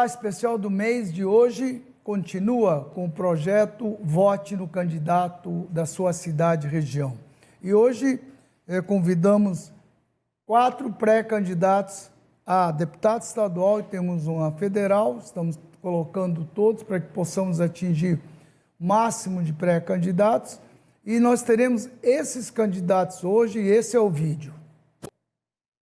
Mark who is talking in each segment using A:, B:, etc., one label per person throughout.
A: Olá, especial do mês de hoje continua com o projeto Vote no Candidato da sua cidade e região. E hoje convidamos 4 pré-candidatos a deputado estadual e temos uma federal. Estamos colocando todos para que possamos atingir o máximo de pré-candidatos. E nós teremos esses candidatos hoje e esse é o vídeo.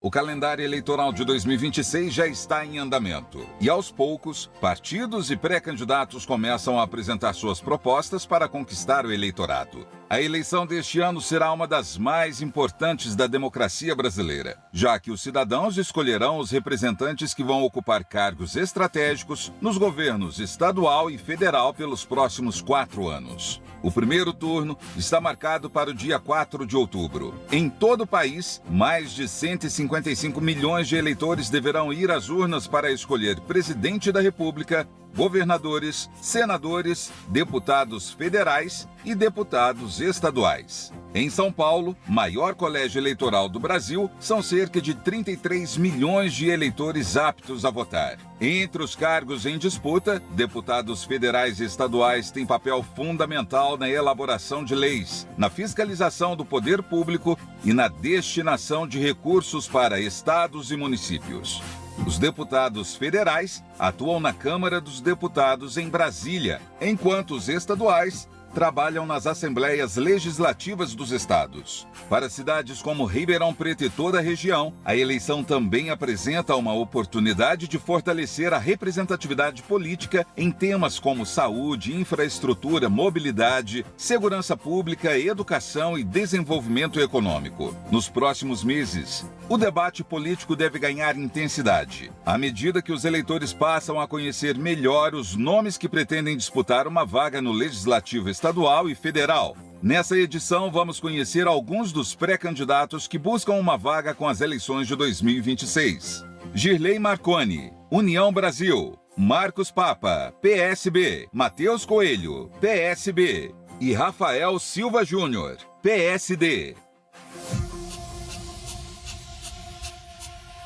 B: O calendário eleitoral de 2026 já está em andamento. E aos poucos, partidos e pré-candidatos começam a apresentar suas propostas para conquistar o eleitorado. A eleição deste ano será uma das mais importantes da democracia brasileira, já que os cidadãos escolherão os representantes que vão ocupar cargos estratégicos nos governos estadual e federal pelos próximos 4 anos. O primeiro turno está marcado para o dia 4 de outubro. Em todo o país, mais de 155 milhões de eleitores deverão ir às urnas para escolher presidente da República, governadores, senadores, deputados federais e deputados estaduais. Em São Paulo, maior colégio eleitoral do Brasil, são cerca de 33 milhões de eleitores aptos a votar. Entre os cargos em disputa, deputados federais e estaduais têm papel fundamental na elaboração de leis, na fiscalização do poder público e na destinação de recursos para estados e municípios. Os deputados federais atuam na Câmara dos Deputados em Brasília, enquanto os estaduais trabalham nas assembleias legislativas dos estados. Para cidades como Ribeirão Preto e toda a região, a eleição também apresenta uma oportunidade de fortalecer a representatividade política em temas como saúde, infraestrutura, mobilidade, segurança pública, educação e desenvolvimento econômico. Nos próximos meses, o debate político deve ganhar intensidade, à medida que os eleitores passam a conhecer melhor os nomes que pretendem disputar uma vaga no Legislativo estadual e federal. Nessa edição, vamos conhecer alguns dos pré-candidatos que buscam uma vaga com as eleições de 2026. Girlei Marconi, União Brasil. Marcos Papa, PSB. Matheus Coelho, PSB. E Rafael Silva Júnior, PSD.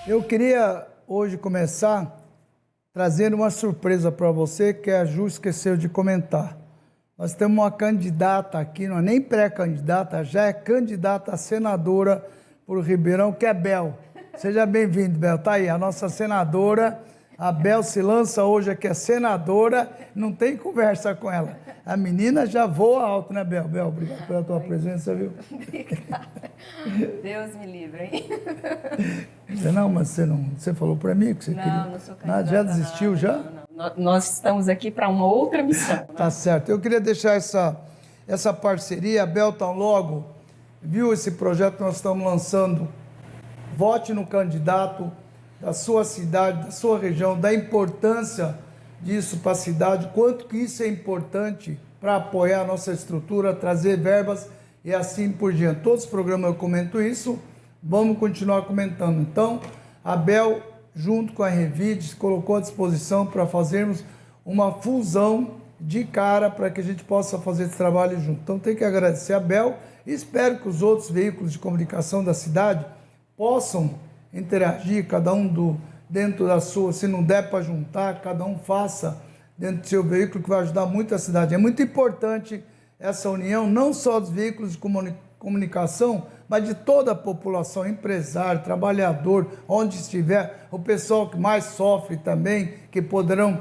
A: Eu queria hoje começar trazendo uma surpresa para você que a Ju esqueceu de comentar. Nós temos uma candidata aqui, não é nem pré-candidata, já é candidata a senadora por Ribeirão, que é Bel. Seja bem-vindo, Bel. Está aí, a nossa senadora. A Bel se lança hoje aqui, é senadora, não tem conversa com ela. A menina já voa alto, né, Bel? Bel, obrigado pela tua presença, viu?
C: Obrigada. Deus me livre, hein?
A: Não, mas você falou para mim que você queria...
C: Não sou candidata.
A: Já desistiu, já?
C: Não. Nós estamos aqui para uma outra missão. Né?
A: Tá certo. Eu queria deixar essa parceria. A Bel tão logo viu esse projeto que nós estamos lançando. Vote no candidato da sua cidade, da sua região, da importância disso para a cidade, quanto que isso é importante para apoiar a nossa estrutura, trazer verbas e assim por diante. Todos os programas eu comento isso, vamos continuar comentando. Então, a Bel, junto com a Revide, se colocou à disposição para fazermos uma fusão de cara para que a gente possa fazer esse trabalho junto. Então, tem que agradecer a Bel e espero que os outros veículos de comunicação da cidade possam interagir, cada um dentro da sua, se não der para juntar, cada um faça dentro do seu veículo, que vai ajudar muito a cidade. É muito importante essa união, não só dos veículos de comunicação, mas de toda a população, empresário, trabalhador, onde estiver, o pessoal que mais sofre também, que poderão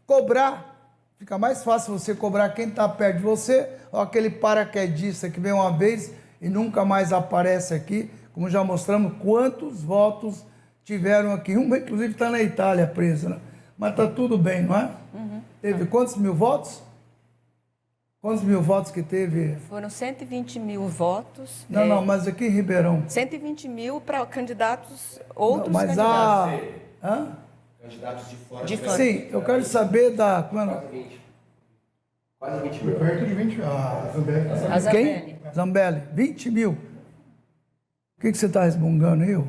A: cobrar. Fica mais fácil você cobrar quem está perto de você, ou aquele paraquedista que vem uma vez e nunca mais aparece aqui, como já mostramos quantos votos tiveram aqui. Uma, inclusive, está na Itália presa, né? Mas está tudo bem, não é?
C: Uhum.
A: Teve quantos mil votos? Quantos mil votos que teve?
C: Foram 120 mil votos.
A: Não, mas aqui em Ribeirão.
C: 120 mil para candidatos, outros
A: não, mas
C: candidatos.
D: Candidatos de fora.
A: Sim, eu quero saber da...
D: Quase 20 mil. Perto de 20 mil.
C: A Zambelli.
A: Quem? Zambelli. 20 mil. O que você está resmungando, eu?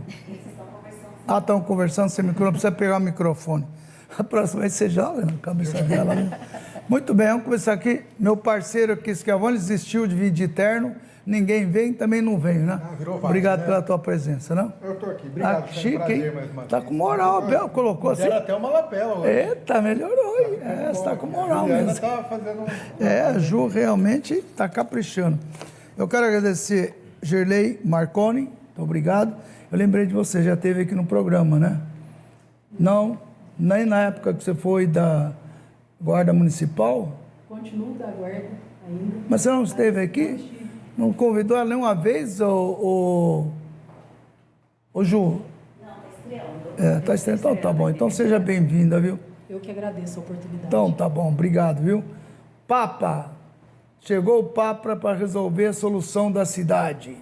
A: Estão conversando sem microfone, precisa pegar o microfone. A próxima vez você joga na cabeça dela. Né? Muito bem, vamos começar aqui. Meu parceiro aqui, Schiavone, desistiu de vir de terno. Ninguém vem, também não veio, né?
D: Virou vácuo,
A: Obrigado
D: né?
A: pela tua presença, não?
D: Eu tô aqui. Obrigado, Xande.
A: Chique,
D: Prazer
A: hein?
D: mais uma
A: Tá
D: vez.
A: com moral, Abel, colocou assim.
D: Era até uma lapela hoje.
A: Eita, melhorou, hein? Você tá com moral
D: A Juliana
A: mesmo.
D: tá fazendo
A: A Ju realmente está caprichando. Eu quero agradecer Gerlei Marconi, muito obrigado. Eu lembrei de você, já esteve aqui no programa, né? Não, nem na época que você foi da Guarda Municipal,
E: Continuo da guarda ainda.
A: mas você não esteve aqui? Não convidou ela nenhuma vez, ô Ju?
E: Não, está estreando.
A: Tá estreando, então tá bom. Então seja bem-vinda, viu?
E: Eu que agradeço a oportunidade.
A: Então tá bom, obrigado, viu? Papa, chegou o Papa para resolver a solução da cidade.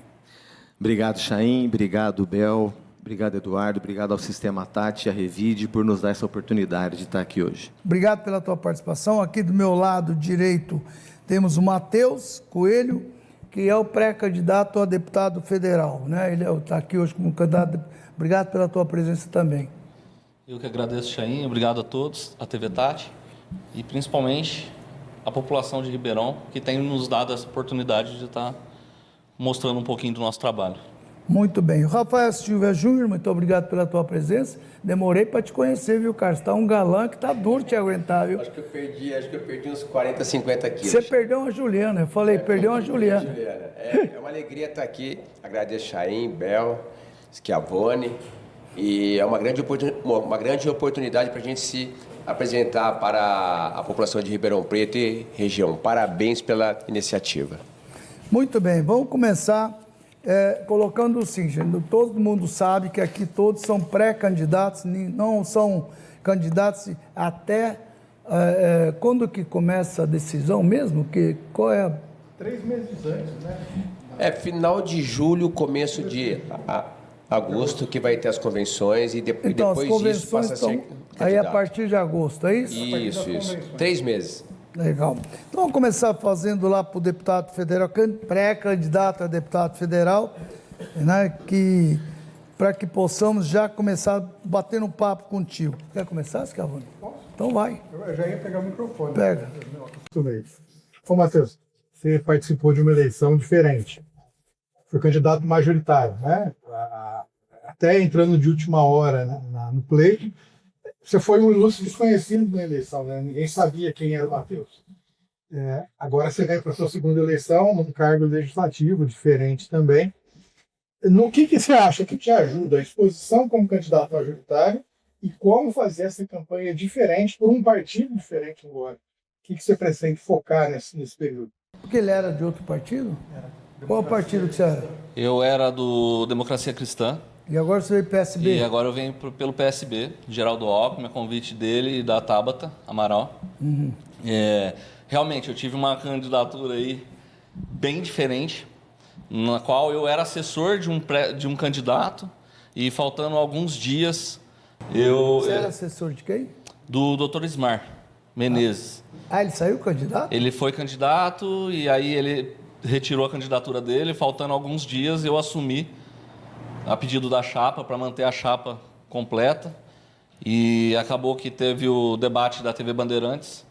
F: Obrigado, Chaim. Obrigado, Bel. Obrigado, Eduardo. Obrigado ao Sistema Tati e à Revide por nos dar essa oportunidade de estar aqui hoje.
A: Obrigado pela tua participação. Aqui do meu lado direito temos o Matheus Coelho, que é o pré-candidato a deputado federal, né? Ele está aqui hoje como candidato. Obrigado pela tua presença também.
G: Eu que agradeço, Chaim. Obrigado a todos, a TV Tati e principalmente a população de Ribeirão, que tem nos dado essa oportunidade de estar mostrando um pouquinho do nosso trabalho.
A: Muito bem. O Rafael Silva Júnior, muito obrigado pela tua presença. Demorei para te conhecer, viu, cara? Você tá um galã que tá duro te aguentar, viu?
H: Acho que eu perdi uns 40, 50 quilos.
A: Você perdeu uma Juliana, eu falei, perdeu uma Juliana.
H: Juliana. É uma alegria estar aqui. Agradeço Chaim, Bel, Schiavone. E é uma grande oportunidade para a gente se apresentar para a população de Ribeirão Preto e região. Parabéns pela iniciativa.
A: Muito bem, vamos começar colocando o seguinte, todo mundo sabe que aqui todos são pré-candidatos, não são candidatos até quando que começa a decisão mesmo? Qual é
D: 3 meses antes, né?
H: Final de julho, começo de agosto, que vai ter as convenções e
A: Então,
H: depois
A: as convenções
H: disso passa a ser
A: estão aí a
H: candidato.
A: partir de agosto, é isso?
H: Isso. 3 meses.
A: Legal. Então vamos começar fazendo lá para o deputado federal, pré-candidato a deputado federal, né, para que possamos já começar batendo um papo contigo. Quer começar, Schiavone? Então vai.
D: Eu já ia pegar o microfone.
A: Pega.
D: Ô, Matheus, você participou de uma eleição diferente. Foi candidato majoritário, né? Até entrando de última hora no pleito. Você foi um ilustre desconhecido na eleição, né? Ninguém sabia quem era o Matheus. Agora você vem para a sua segunda eleição, num cargo legislativo diferente também. No que você acha que te ajuda a exposição como candidato majoritário e como fazer essa campanha diferente por um partido diferente agora? O que você pretende focar nesse período?
A: Porque ele era de outro partido? Qual partido que você era?
G: Eu era do Democracia Cristã
A: E agora você veio PSB?
G: e agora eu venho pelo PSB, Geraldo Alckmin, a convite dele e da Tabata Amaral. Realmente, eu tive uma candidatura aí bem diferente, na qual eu era assessor de um candidato e faltando alguns dias
A: Você era assessor de quem?
G: do Dr. Ismar Menezes.
A: Ele saiu candidato?
G: Ele foi candidato e aí ele retirou a candidatura dele. Faltando alguns dias, eu assumi a pedido da chapa para manter a chapa completa. E acabou que teve o debate da TV Bandeirantes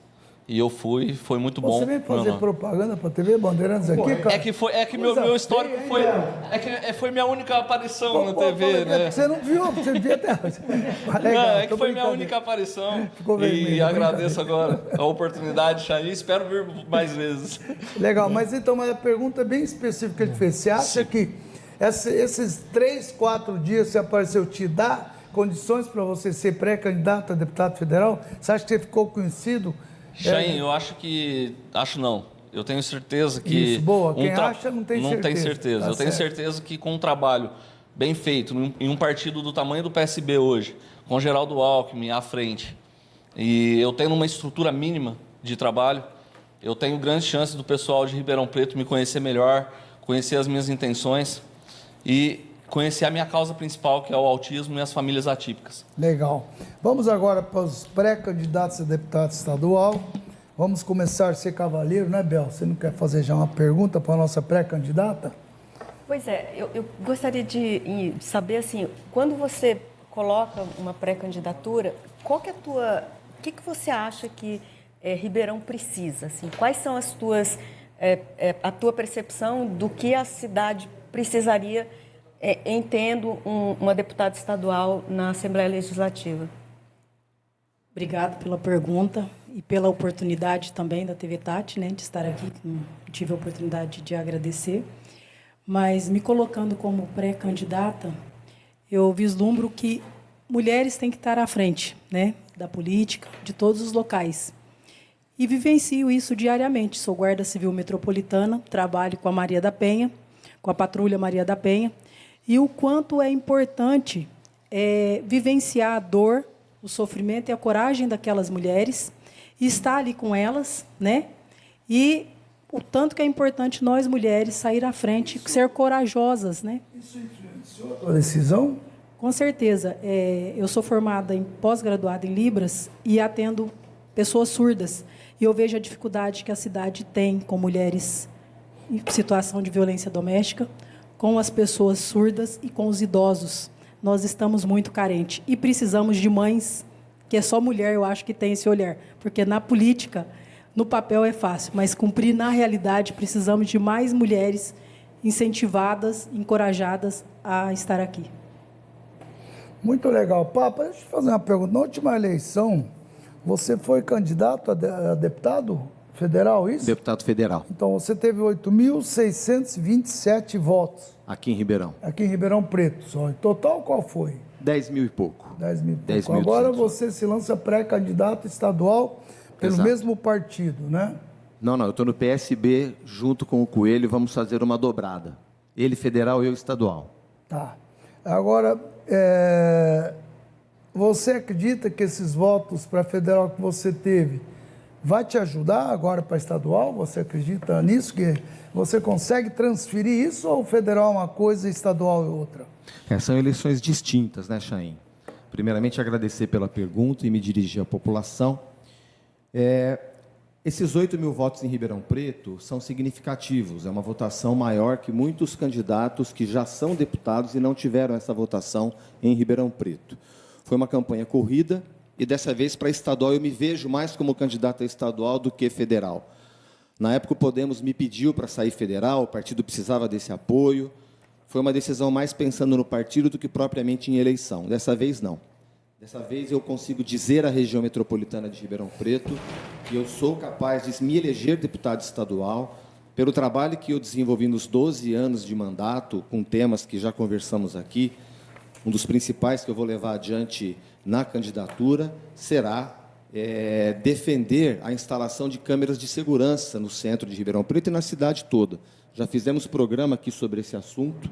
G: e eu fui, foi muito bom.
A: Você veio fazer
G: Não.
A: propaganda para a TV Bandeirantes aqui, cara?
G: É que meu histórico foi. Foi minha única aparição na TV, né?
A: Você não viu, você devia ter.
G: Não, que foi minha única aparição.
A: Ficou vermelho,
G: E agradeço agora a oportunidade, Chain, e espero vir mais vezes.
A: Legal, mas a pergunta é bem específica que ele fez. Você acha que esses 3, 4 dias que você apareceu te dá condições para você ser pré-candidato a deputado federal? Você acha que você ficou conhecido?
G: Chain, eu acho que... Acho não. Eu tenho certeza que...
A: Isso, boa. Quem acha não tem certeza.
G: Não tem certeza.
A: Tá
G: Eu tenho
A: certo.
G: certeza que com um trabalho bem feito, em um partido do tamanho do PSB hoje, com Geraldo Alckmin à frente, e eu tenho uma estrutura mínima de trabalho, eu tenho grandes chances do pessoal de Ribeirão Preto me conhecer melhor, conhecer as minhas intenções e conhecer a minha causa principal, que é o autismo e as famílias atípicas.
A: Legal. Vamos agora para os pré-candidatos a deputado estadual. Vamos começar a ser cavaleiro, né, Bel? Você não quer fazer já uma pergunta para a nossa pré-candidata?
C: Pois é, eu gostaria de saber, assim, quando você coloca uma pré-candidatura, qual que é a tua... O que você acha que Ribeirão precisa? Assim, quais são as tuas, a tua percepção do que a cidade precisaria em tendo uma deputada estadual na Assembleia Legislativa?
E: Obrigada pela pergunta e pela oportunidade também da TV Tati, né, de estar aqui. Não tive a oportunidade de agradecer. Mas, me colocando como pré-candidata, eu vislumbro que mulheres têm que estar à frente, né, da política, de todos os locais. E vivencio isso diariamente. Sou guarda civil metropolitana, trabalho com a Maria da Penha, com a Patrulha Maria da Penha, e o quanto é importante vivenciar a dor, o sofrimento e a coragem daquelas mulheres, e estar ali com elas, né? E o tanto que é importante nós, mulheres, sair à frente, ser corajosas, né?
A: Isso influenciou a tua decisão?
E: Com certeza. Eu sou formada pós-graduada em Libras e atendo pessoas surdas. E eu vejo a dificuldade que a cidade tem com mulheres em situação de violência doméstica, com as pessoas surdas e com os idosos. Nós estamos muito carentes e precisamos de mães, que é só mulher, eu acho, que tem esse olhar. Porque na política, no papel é fácil, mas cumprir na realidade, precisamos de mais mulheres incentivadas, encorajadas a estar aqui.
A: Muito legal. Papa, deixa eu te fazer uma pergunta. Na última eleição, você foi candidato a deputado federal, isso?
F: Deputado federal,
A: Então, você teve 8.627 votos
F: aqui em Ribeirão.
A: aqui em Ribeirão Preto. Só. Em total, qual foi?
F: 10 mil e pouco.
A: 10 mil.
F: 10 mil.
A: Agora você se lança pré-candidato estadual pelo
F: Exato.
A: mesmo partido, né?
F: Não, eu estou no PSB junto com o Coelho, vamos fazer uma dobrada. Ele federal, eu estadual.
A: Tá. Agora, você acredita que esses votos para federal que você teve vai te ajudar agora para estadual? Você acredita nisso? Que você consegue transferir isso ou o federal é uma coisa e estadual é outra?
F: São eleições distintas, né, Chaim? Primeiramente, agradecer pela pergunta e me dirigir à população. Esses 8 mil votos em Ribeirão Preto são significativos. É uma votação maior que muitos candidatos que já são deputados e não tiveram essa votação em Ribeirão Preto. Foi uma campanha corrida e, dessa vez, para estadual, eu me vejo mais como candidato a estadual do que federal. Na época, o Podemos me pediu para sair federal, o partido precisava desse apoio. Foi uma decisão mais pensando no partido do que propriamente em eleição. Dessa vez, não. Dessa vez, eu consigo dizer à região metropolitana de Ribeirão Preto que eu sou capaz de me eleger deputado estadual pelo trabalho que eu desenvolvi nos 12 anos de mandato, com temas que já conversamos aqui. Um dos principais que eu vou levar adiante na candidatura será defender a instalação de câmeras de segurança no centro de Ribeirão Preto e na cidade toda. Já fizemos programa aqui sobre esse assunto.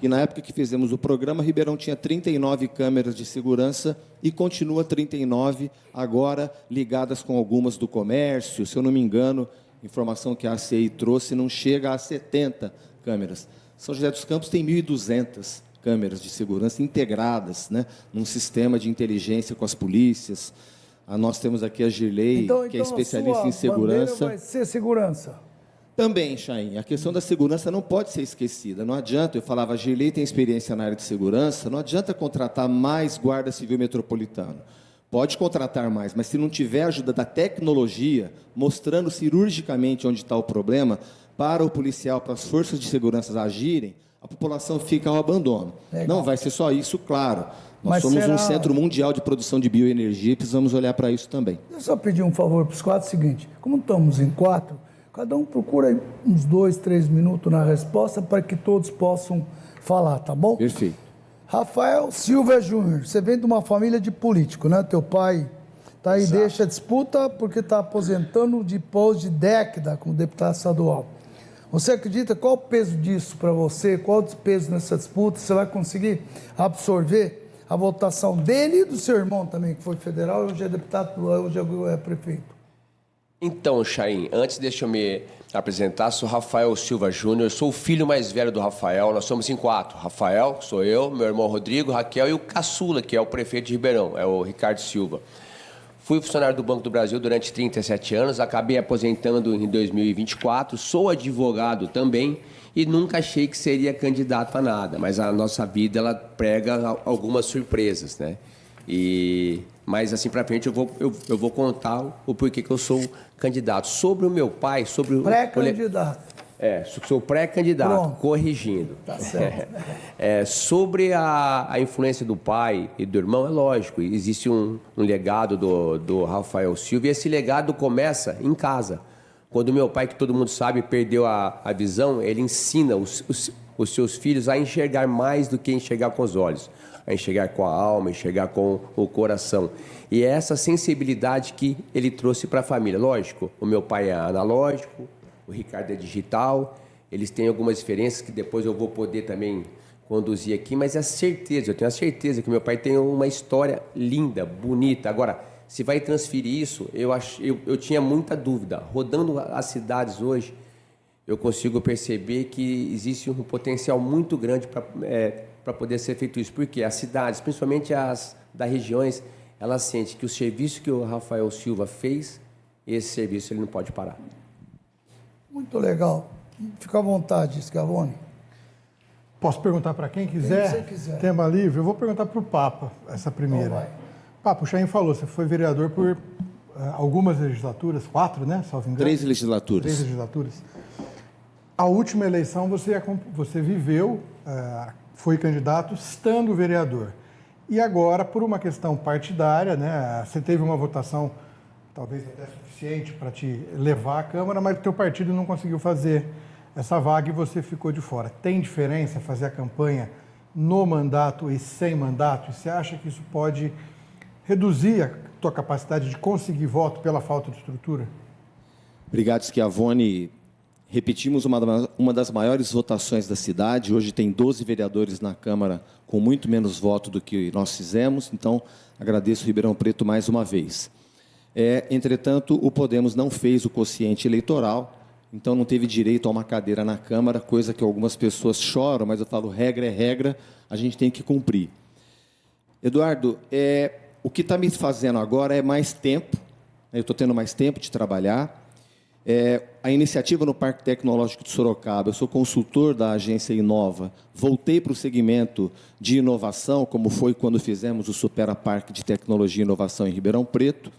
F: E, na época que fizemos o programa, Ribeirão tinha 39 câmeras de segurança e continua 39, agora ligadas com algumas do comércio. Se eu não me engano, informação que a ACI trouxe, não chega a 70 câmeras. São José dos Campos tem 1.200 câmeras de segurança integradas, né, num sistema de inteligência com as polícias. Nós temos aqui a Girley, que é especialista em segurança.
A: Vai ser segurança.
F: Também, Chaim, a questão da segurança não pode ser esquecida. Não adianta, eu falava, a Girley tem experiência na área de segurança, não adianta contratar mais guarda civil metropolitano. Pode contratar mais, mas se não tiver ajuda da tecnologia, mostrando cirurgicamente onde está o problema, para o policial, para as forças de segurança agirem, a população fica ao abandono.
A: Legal.
F: Não vai ser só isso, claro. Nós
A: Mas
F: somos
A: será...
F: um centro mundial de produção de bioenergia e precisamos olhar para isso também.
A: Deixa eu só pedir um favor para os quatro, é o seguinte, como estamos em 4, cada um procura aí uns 2, 3 minutos na resposta para que todos possam falar, tá bom?
F: Perfeito.
A: Rafael Silva Júnior, você vem de uma família de político, né? Teu pai tá aí,
H: Exato.
A: deixa a disputa porque está aposentando depois de década como deputado estadual. Você acredita, qual o peso disso para você? Qual o peso nessa disputa? Você vai conseguir absorver a votação dele e do seu irmão também, que foi federal e hoje é deputado, hoje é prefeito?
H: Então, Chaim, antes deixa eu me apresentar, sou Rafael Silva Júnior, sou o filho mais velho do Rafael, nós somos em 4. Rafael, sou eu, meu irmão Rodrigo, Raquel e o caçula, que é o prefeito de Ribeirão, é o Ricardo Silva. Fui funcionário do Banco do Brasil durante 37 anos, acabei aposentando em 2024, sou advogado também e nunca achei que seria candidato a nada, mas a nossa vida ela prega algumas surpresas, né? Mas assim para frente eu vou contar o porquê que eu sou candidato. Sobre o meu pai, sobre o
A: Pré-candidato.
H: sou pré-candidato,
A: Pronto.
H: corrigindo.
A: Tá certo.
H: Sobre a influência do pai e do irmão, é lógico, existe um legado do Rafael Silva e esse legado começa em casa. Quando meu pai, que todo mundo sabe, perdeu a visão, ele ensina os seus filhos a enxergar mais do que enxergar com os olhos, a enxergar com a alma, enxergar com o coração. E é essa sensibilidade que ele trouxe para a família. Lógico, o meu pai é analógico, o Ricardo é digital, eles têm algumas diferenças que depois eu vou poder também conduzir aqui, mas eu tenho a certeza que meu pai tem uma história linda, bonita. Agora, se vai transferir isso, eu tinha muita dúvida. Rodando as cidades hoje, eu consigo perceber que existe um potencial muito grande para poder ser feito isso. Porque as cidades, principalmente as das regiões, elas sentem que o serviço que o Rafael Silva fez, esse serviço ele não pode parar.
A: Muito legal. Fica à vontade, Schiavone.
D: Posso perguntar para quem quiser?
A: Quem você quiser.
D: Tema livre. Eu vou perguntar para o Papa, essa primeira.
A: Então vai.
D: Papa, o Chaim falou, você foi vereador por algumas legislaturas, 4, né? Salvo engano.
F: 3 legislaturas.
D: 3 legislaturas. A última eleição você viveu, foi candidato estando vereador. E agora, por uma questão partidária, né? Você teve uma votação talvez até suficiente para te levar à Câmara, mas o teu partido não conseguiu fazer essa vaga e você ficou de fora. Tem diferença fazer a campanha no mandato e sem mandato? E você acha que isso pode reduzir a tua capacidade de conseguir voto pela falta de estrutura?
F: Obrigado, Schiavone. Repetimos uma das maiores votações da cidade. Hoje tem 12 vereadores na Câmara com muito menos voto do que nós fizemos. Então, agradeço Ribeirão Preto mais uma vez. Entretanto, o Podemos não fez o quociente eleitoral, então não teve direito a uma cadeira na Câmara, coisa que algumas pessoas choram, mas eu falo, regra é regra, a gente tem que cumprir. Eduardo, o que está me fazendo agora é mais tempo, eu estou tendo mais tempo de trabalhar. A iniciativa no Parque Tecnológico de Sorocaba, eu sou consultor da agência Inova, voltei para o segmento de inovação, como foi quando fizemos o Supera Parque de Tecnologia e Inovação em Ribeirão Preto.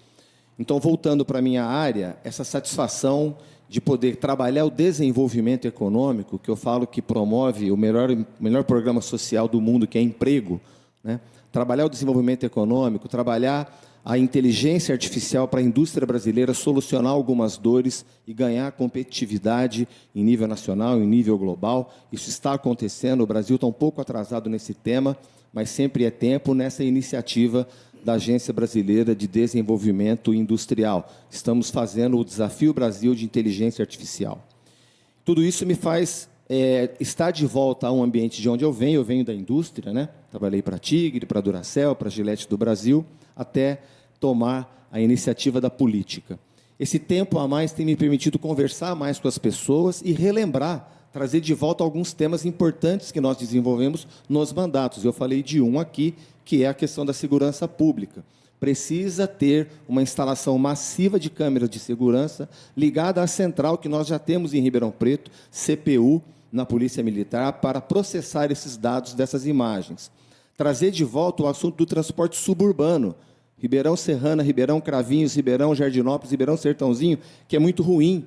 F: Então, voltando para a minha área, essa satisfação de poder trabalhar o desenvolvimento econômico, que eu falo que promove o melhor programa social do mundo, que é emprego, né? Trabalhar o desenvolvimento econômico, trabalhar a inteligência artificial para a indústria brasileira solucionar algumas dores e ganhar competitividade em nível nacional, em nível global. Isso está acontecendo, o Brasil está um pouco atrasado nesse tema, mas sempre é tempo nessa iniciativa da Agência Brasileira de Desenvolvimento Industrial. Estamos fazendo o Desafio Brasil de Inteligência Artificial. Tudo isso me faz estar de volta a um ambiente de onde eu venho da indústria, né? Trabalhei para a Tigre, para a Duracell, para a Gillette do Brasil, até tomar a iniciativa da política. Esse tempo a mais tem me permitido conversar mais com as pessoas e relembrar, trazer de volta alguns temas importantes que nós desenvolvemos nos mandatos. Eu falei de um aqui, que é a questão da segurança pública. Precisa ter uma instalação massiva de câmeras de segurança ligada à central que nós já temos em Ribeirão Preto, CPU, na Polícia Militar, para processar esses dados dessas imagens. Trazer de volta o assunto do transporte suburbano. Ribeirão Serrana, Ribeirão Cravinhos, Ribeirão Jardinópolis, Ribeirão Sertãozinho, que é muito ruim.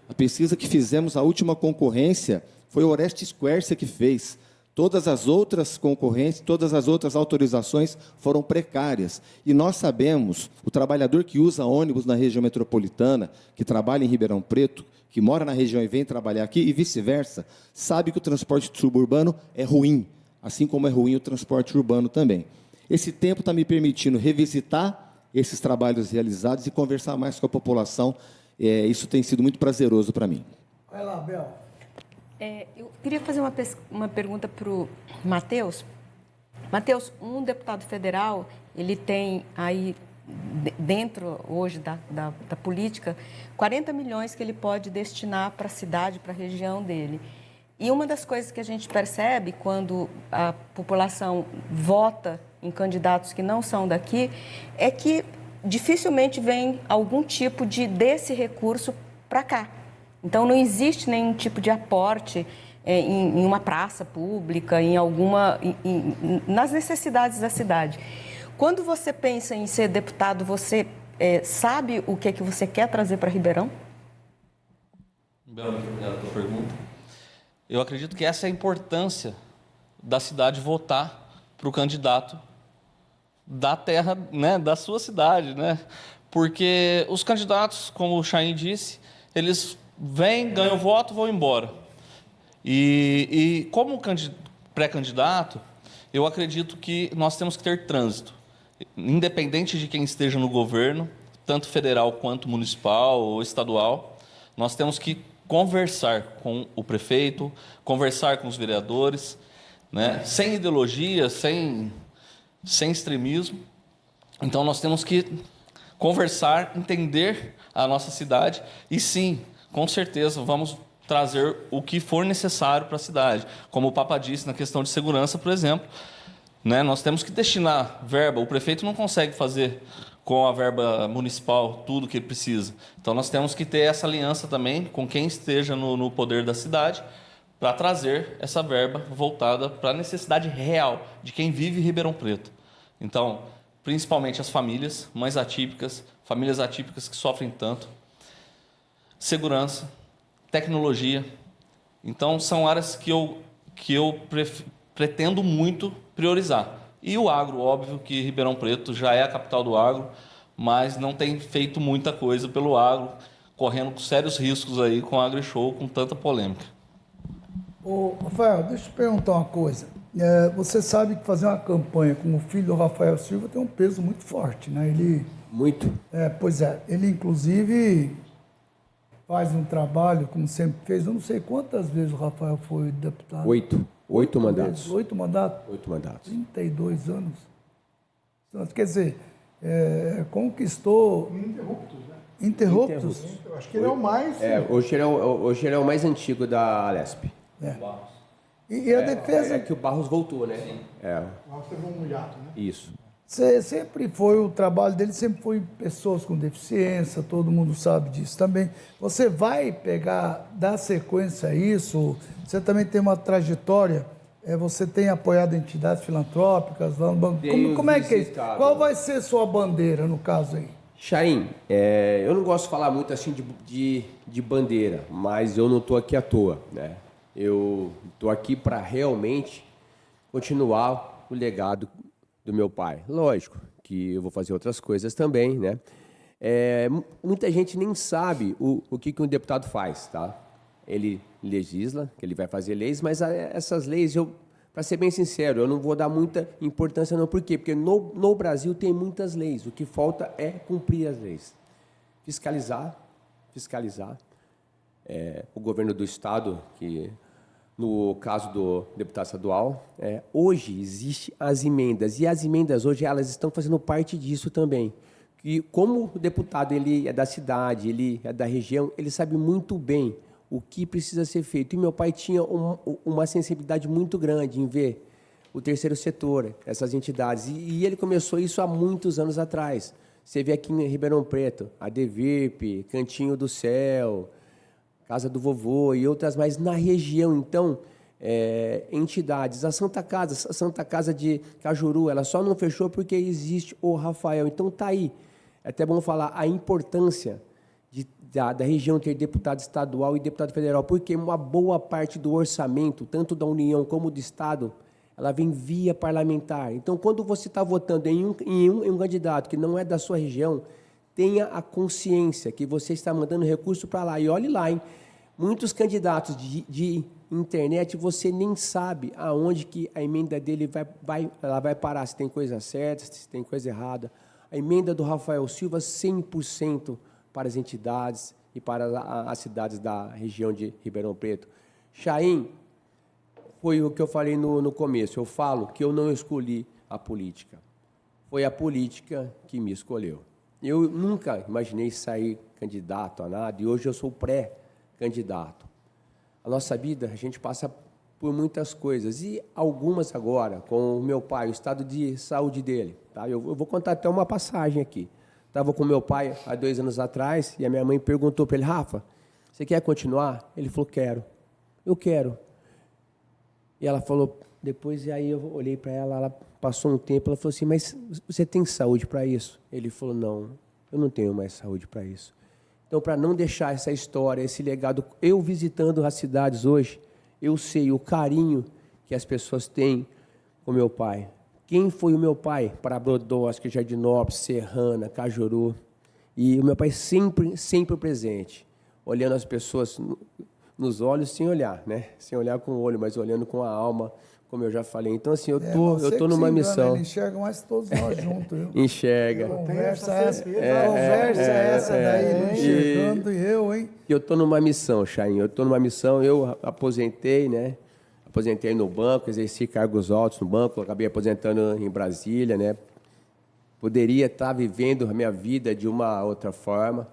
F: A pesquisa que fizemos, a última concorrência, foi o Oreste Squercia que fez. Todas as outras concorrências, todas as outras autorizações foram precárias. E nós sabemos, o trabalhador que usa ônibus na região metropolitana, que trabalha em Ribeirão Preto, que mora na região e vem trabalhar aqui, e vice-versa, sabe que o transporte suburbano é ruim, assim como é ruim o transporte urbano também. Esse tempo está me permitindo revisitar esses trabalhos realizados e conversar mais com a população. Isso tem sido muito prazeroso para mim.
A: Vai lá, Bel.
C: Eu queria fazer uma pergunta para o Matheus. Matheus, um deputado federal, ele tem aí, dentro hoje da política, 40 milhões que ele pode destinar para a cidade, para a região dele. E uma das coisas que a gente percebe quando a população vota em candidatos que não são daqui, é que dificilmente vem algum tipo desse recurso para cá. Então, não existe nenhum tipo de aporte em uma praça pública, nas necessidades da cidade. Quando você pensa em ser deputado, você sabe o que é que você quer trazer para Ribeirão?
G: Bela, obrigado pela pergunta. Eu acredito que essa é a importância da cidade votar para o candidato da terra, né, da sua cidade, né? Porque os candidatos, como o Chaim disse, eles vêm, ganham voto, vão embora. E como pré-candidato, eu acredito que nós temos que ter trânsito, independente de quem esteja no governo, tanto federal quanto municipal ou estadual, nós temos que conversar com o prefeito, conversar com os vereadores, né? Sem ideologia, sem extremismo. Então, nós temos que conversar, entender a nossa cidade e, sim, com certeza, vamos trazer o que for necessário para a cidade. Como o Papa disse na questão de segurança, por exemplo, né? Nós temos que destinar verba. O prefeito não consegue fazer com a verba municipal tudo o que ele precisa. Então, nós temos que ter essa aliança também com quem esteja no poder da cidade para trazer essa verba voltada para a necessidade real de quem vive em Ribeirão Preto. Então, principalmente as famílias, mães atípicas, famílias atípicas que sofrem tanto, segurança, tecnologia. Então, são áreas que eu pretendo muito priorizar. E o agro, óbvio que Ribeirão Preto já é a capital do agro, mas não tem feito muita coisa pelo agro, correndo sérios riscos aí com o AgriShow, com tanta polêmica.
A: Ô, Rafael, deixa eu te perguntar uma coisa. Você sabe que fazer uma campanha com o filho do Rafael Silva tem um peso muito forte, né? Ele,
H: Muito.
A: pois é, ele inclusive faz um trabalho, como sempre fez. Eu não sei quantas vezes o Rafael foi deputado.
H: 8 mandatos.
A: 8 mandatos?
H: 8 mandatos.
A: 32 anos. Então, quer dizer, conquistou... Interruptos.
D: Eu acho que ele é o mais.
H: Hoje ele é o mais antigo da Alesp.
A: E a defesa...
H: É que o Barros voltou, né?
D: Nós teve um hiato, né?
H: Isso.
A: Sempre foi, o trabalho dele sempre foi pessoas com deficiência, todo mundo sabe disso também. Você vai dar sequência a isso? Você também tem uma trajetória, você tem apoiado entidades filantrópicas lá no banco. Como é que é isso? Qual vai ser sua bandeira no caso aí?
H: Chaim, eu não gosto de falar muito assim de bandeira, mas eu não estou aqui à toa, né? Eu estou aqui para realmente continuar o legado do meu pai. Lógico que eu vou fazer outras coisas também, né? Muita gente nem sabe o que um deputado faz, tá? Ele legisla, que ele vai fazer leis, mas essas leis, para ser bem sincero, eu não vou dar muita importância não. Por quê? Porque no Brasil tem muitas leis. O que falta é cumprir as leis. Fiscalizar. O governo do Estado, que no caso do deputado estadual, hoje existem as emendas. E as emendas hoje, elas estão fazendo parte disso também. E como o deputado ele é da cidade, ele é da região, ele sabe muito bem o que precisa ser feito. E meu pai tinha uma sensibilidade muito grande em ver o terceiro setor, essas entidades. E ele começou isso há muitos anos atrás. Você vê aqui em Ribeirão Preto, a DVIRP, Cantinho do Céu, Casa do Vovô e outras mais na região. Então, entidades. A Santa Casa de Cajuru, ela só não fechou porque existe o Rafael. Então, está aí. É até bom falar a importância da região ter deputado estadual e deputado federal, porque uma boa parte do orçamento, tanto da União como do Estado, ela vem via parlamentar. Então, quando você está votando em um candidato que não é da sua região, tenha a consciência que você está mandando recurso para lá. E olhe lá, hein? Muitos candidatos de internet, você nem sabe aonde que a emenda dele ela vai parar, se tem coisa certa, se tem coisa errada. A emenda do Rafael Silva, 100% para as entidades e para as cidades da região de Ribeirão Preto. Chaim, foi o que eu falei no começo. Eu falo que eu não escolhi a política. Foi a política que me escolheu. Eu nunca imaginei sair candidato a nada, e hoje eu sou pré-candidato. A nossa vida, a gente passa por muitas coisas, e algumas agora, com o meu pai, o estado de saúde dele. Tá? Eu vou contar até uma passagem aqui. Estava com meu pai há 2 anos atrás, e a minha mãe perguntou para ele: Rafa, você quer continuar? Ele falou: quero. Eu quero. E ela falou:
I: Depois, aí eu olhei para ela, ela passou um tempo, ela falou assim, mas você tem saúde para isso? Ele falou, não, eu não tenho mais saúde para isso. Então, para não deixar essa história, esse legado, eu visitando as cidades hoje, eu sei o carinho que as pessoas têm com meu pai. Quem foi o meu pai? Para Brodowski, Jardinópolis, Serrana, Cajuru. E o meu pai sempre presente, olhando as pessoas nos olhos sem olhar, né? Sem olhar com o olho, mas olhando com a alma, como eu já falei. Então, assim, eu tô numa missão.
A: Ele enxerga mais todos nós juntos, viu?
I: Enxerga.
A: Conversa essa daí, enxergando e eu, hein?
I: Eu tô numa missão, Chaim. Eu tô numa missão, eu aposentei, né? Aposentei no banco, exerci cargos altos no banco, acabei aposentando em Brasília, né? Poderia estar vivendo a minha vida de uma outra forma,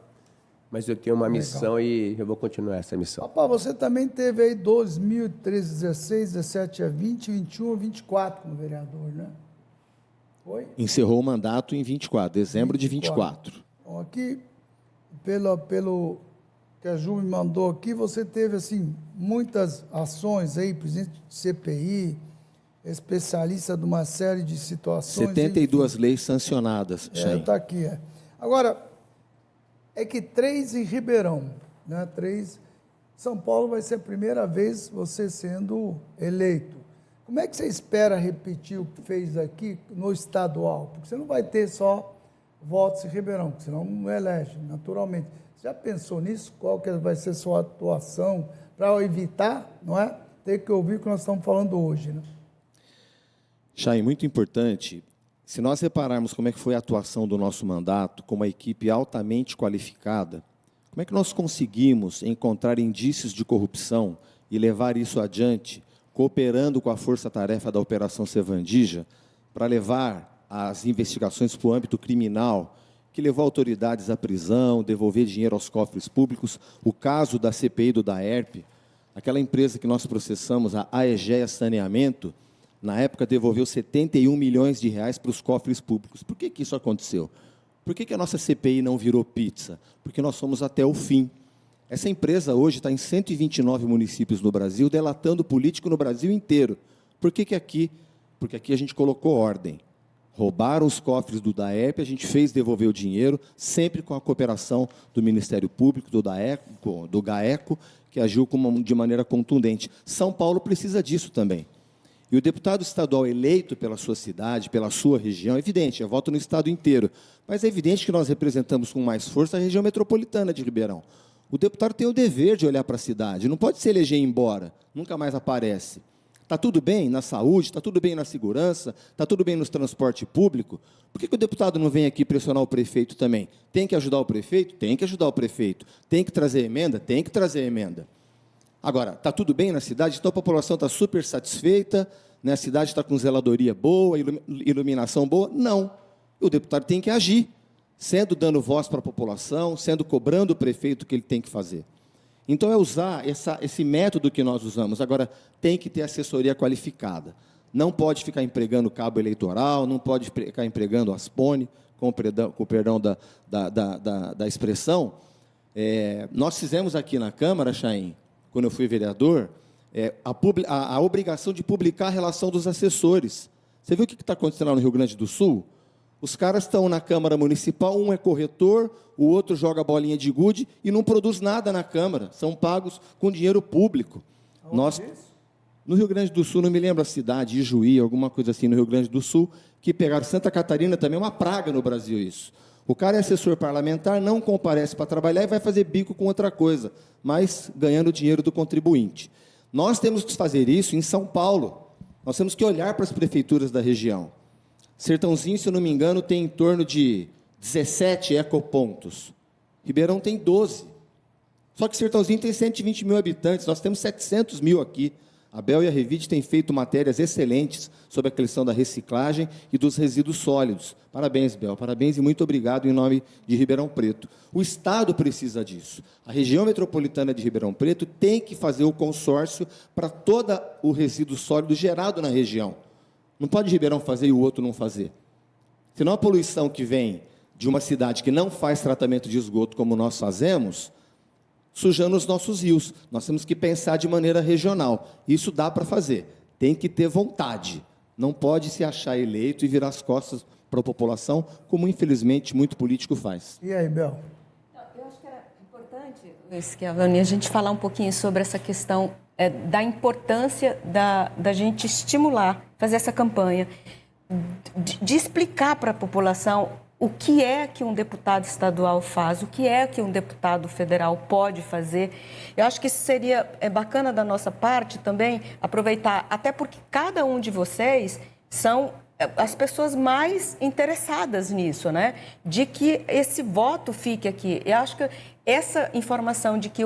I: mas eu tenho uma missão e eu vou continuar essa missão.
A: Papai, você também teve aí 2013, 16, 17 a 20, 21 a 24 como vereador, né? Foi?
F: Encerrou o mandato em 24, dezembro de 24.
A: Bom, aqui, pelo que a Ju me mandou aqui, você teve, assim, muitas ações aí, presidente de CPI, especialista de uma série de situações.
F: 72 leis sancionadas, Chaim.
A: Está aqui, Agora, é que 3 em Ribeirão, né? 3. São Paulo vai ser a primeira vez você sendo eleito. Como é que você espera repetir o que fez aqui no estadual? Porque você não vai ter só votos em Ribeirão, porque senão não elege, naturalmente. Você já pensou nisso? Qual que vai ser a sua atuação para evitar, não é? Ter que ouvir o que nós estamos falando hoje, né?
F: Chaim, muito importante, se nós repararmos como é que foi a atuação do nosso mandato, com uma equipe altamente qualificada, como é que nós conseguimos encontrar indícios de corrupção e levar isso adiante, cooperando com a força-tarefa da Operação Sevandija, para levar as investigações para o âmbito criminal, que levou autoridades à prisão, devolver dinheiro aos cofres públicos, o caso da CPI do DAERP, aquela empresa que nós processamos, a Aegea Saneamento, na época devolveu 71 milhões de reais para os cofres públicos. Por que isso aconteceu? Por que a nossa CPI não virou pizza? Porque nós fomos até o fim. Essa empresa hoje está em 129 municípios no Brasil, delatando político no Brasil inteiro. Por que aqui? Porque aqui a gente colocou ordem. Roubaram os cofres do DAERP, a gente fez devolver o dinheiro, sempre com a cooperação do Ministério Público, do GAECO, que agiu de maneira contundente. São Paulo precisa disso também. E o deputado estadual eleito pela sua cidade, pela sua região, é evidente, eu voto no estado inteiro, mas é evidente que nós representamos com mais força a região metropolitana de Ribeirão. O deputado tem o dever de olhar para a cidade, não pode se eleger e ir embora, nunca mais aparece. Está tudo bem na saúde, está tudo bem na segurança, está tudo bem no transporte público. Por que o deputado não vem aqui pressionar o prefeito também? Tem que ajudar o prefeito? Tem que ajudar o prefeito. Tem que trazer emenda? Tem que trazer emenda. Agora, está tudo bem na cidade? Então a população está super satisfeita, né? A cidade está com zeladoria boa, iluminação boa? Não. O deputado tem que agir, sendo dando voz para a população, sendo cobrando o prefeito o que ele tem que fazer. Então, é usar esse método que nós usamos. Agora, tem que ter assessoria qualificada. Não pode ficar empregando cabo eleitoral, não pode ficar empregando aspone, com o perdão da expressão. Nós fizemos aqui na Câmara, Chaim, quando eu fui vereador, a obrigação de publicar a relação dos assessores. Você viu o que está acontecendo lá no Rio Grande do Sul? Os caras estão na Câmara Municipal, um é corretor, o outro joga bolinha de gude e não produz nada na Câmara. São pagos com dinheiro público. Nós, no Rio Grande do Sul, não me lembro a cidade, Ijuí, alguma coisa assim no Rio Grande do Sul, que pegaram Santa Catarina também, é uma praga no Brasil isso. O cara é assessor parlamentar, não comparece para trabalhar e vai fazer bico com outra coisa, mas ganhando dinheiro do contribuinte. Nós temos que fazer isso em São Paulo. Nós temos que olhar para as prefeituras da região. Sertãozinho, se eu não me engano, tem em torno de 17 ecopontos. Ribeirão tem 12. Só que Sertãozinho tem 120 mil habitantes, nós temos 700 mil aqui. A Bel e a Revide têm feito matérias excelentes sobre a questão da reciclagem e dos resíduos sólidos. Parabéns, Bel, parabéns e muito obrigado em nome de Ribeirão Preto. O Estado precisa disso. A região metropolitana de Ribeirão Preto tem que fazer o consórcio para todo o resíduo sólido gerado na região. Não pode Ribeirão fazer e o outro não fazer. Senão a poluição que vem de uma cidade que não faz tratamento de esgoto como nós fazemos, sujando os nossos rios. Nós temos que pensar de maneira regional. Isso dá para fazer. Tem que ter vontade. Não pode se achar eleito e virar as costas para a população, como infelizmente muito político faz.
A: E aí, Bel?
C: Eu acho que era importante, Schiavone, a gente falar um pouquinho sobre essa questão da importância da gente estimular, fazer essa campanha, de explicar para a população o que é que um deputado estadual faz, o que é que um deputado federal pode fazer. Eu acho que isso seria bacana da nossa parte também, aproveitar, até porque cada um de vocês são as pessoas mais interessadas nisso, né? De que esse voto fique aqui. Eu acho que essa informação de que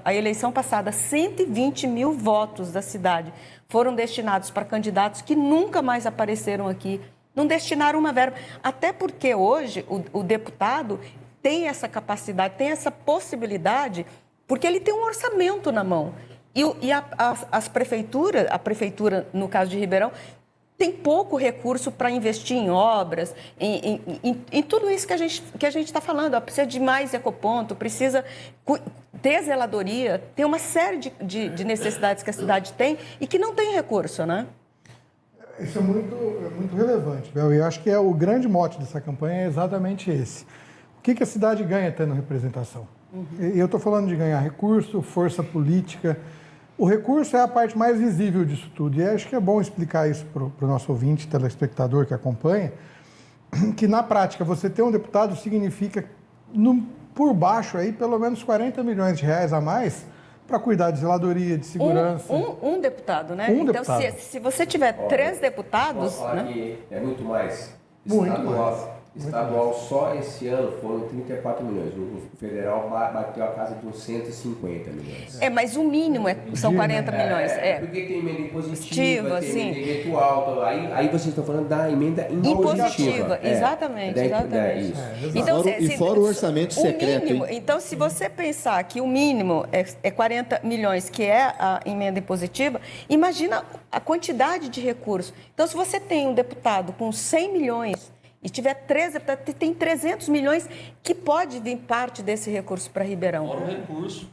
C: a eleição passada, 120 mil votos da cidade foram destinados para candidatos que nunca mais apareceram aqui, não destinaram uma verba. Até porque hoje o deputado tem essa capacidade, tem essa possibilidade, porque ele tem um orçamento na mão. E as prefeituras, a prefeitura, no caso de Ribeirão, tem pouco recurso para investir em obras, em tudo isso que a gente está falando. Ó, precisa de mais ecoponto, precisa ter zeladoria, tem uma série de necessidades que a cidade tem e que não tem recurso, né?
D: Isso é muito relevante, Bel, e eu acho que o grande mote dessa campanha é exatamente esse. O que a cidade ganha tendo representação? E eu estou falando de ganhar recurso, força política. O recurso é a parte mais visível disso tudo, e acho que é bom explicar isso para o nosso ouvinte, telespectador que acompanha, que na prática você ter um deputado significa, por baixo, aí, pelo menos 40 milhões de reais a mais para cuidar de zeladoria, de segurança.
C: Um deputado, né?
D: Um
C: então,
D: deputado.
C: Se você tiver 3 deputados...
H: Posso falar
C: né?
H: que é muito mais.
D: Muito mais.
H: Estadual só esse ano foram 34 milhões. O federal bateu a casa de uns 150 milhões.
C: Mas o mínimo são 40 milhões.
H: Porque tem emenda impositiva, tem
C: sim.
H: emenda eventual. Aí vocês estão falando da emenda impositiva.
C: Exatamente.
H: Isso.
C: Então,
F: E fora o orçamento secreto,
C: mínimo,
F: hein?
C: então, se você pensar que o mínimo é 40 milhões, que é a emenda impositiva, imagina a quantidade de recursos. Então, se você tem um deputado com 100 milhões e tiver 3 deputados, tem 300 milhões que pode vir parte desse recurso para Ribeirão.
G: Fora o recurso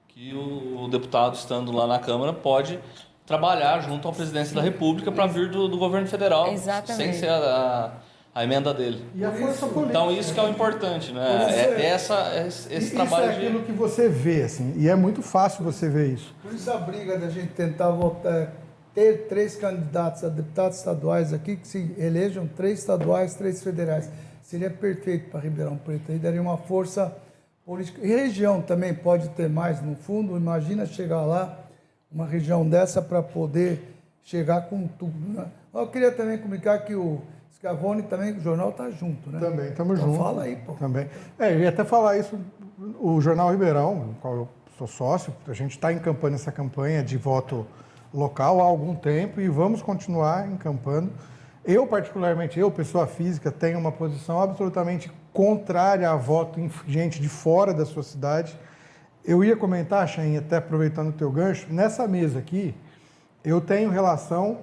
G: que o deputado, estando lá na Câmara, pode trabalhar junto à presidência da República para vir do governo federal,
C: Exatamente.
G: sem ser a emenda dele.
D: E a força política.
G: Então, isso que é o importante, né? Esse
D: Isso
G: trabalho
D: é aquilo que você vê, assim, e é muito fácil você ver isso.
A: Por isso a briga da gente tentar votar, ter 3 candidatos a deputados estaduais aqui, que se elejam 3 estaduais, 3 federais. Seria perfeito para Ribeirão Preto. Aí daria uma força política. E região também pode ter mais no fundo. Imagina chegar lá, uma região dessa, para poder chegar com tudo, né? Eu queria também comunicar que o Schiavone também, o jornal está junto, né?
D: Também, estamos
A: Então
D: juntos.
A: fala aí, pô.
D: Também. Eu ia até falar isso, o Jornal Ribeirão, no qual eu sou sócio, a gente está encampando essa campanha de voto local há algum tempo e vamos continuar encampando. Eu, particularmente, pessoa física, tenho uma posição absolutamente contrária a voto em gente de fora da sua cidade. Eu ia comentar, Chain, até aproveitando o teu gancho, nessa mesa aqui, eu tenho relação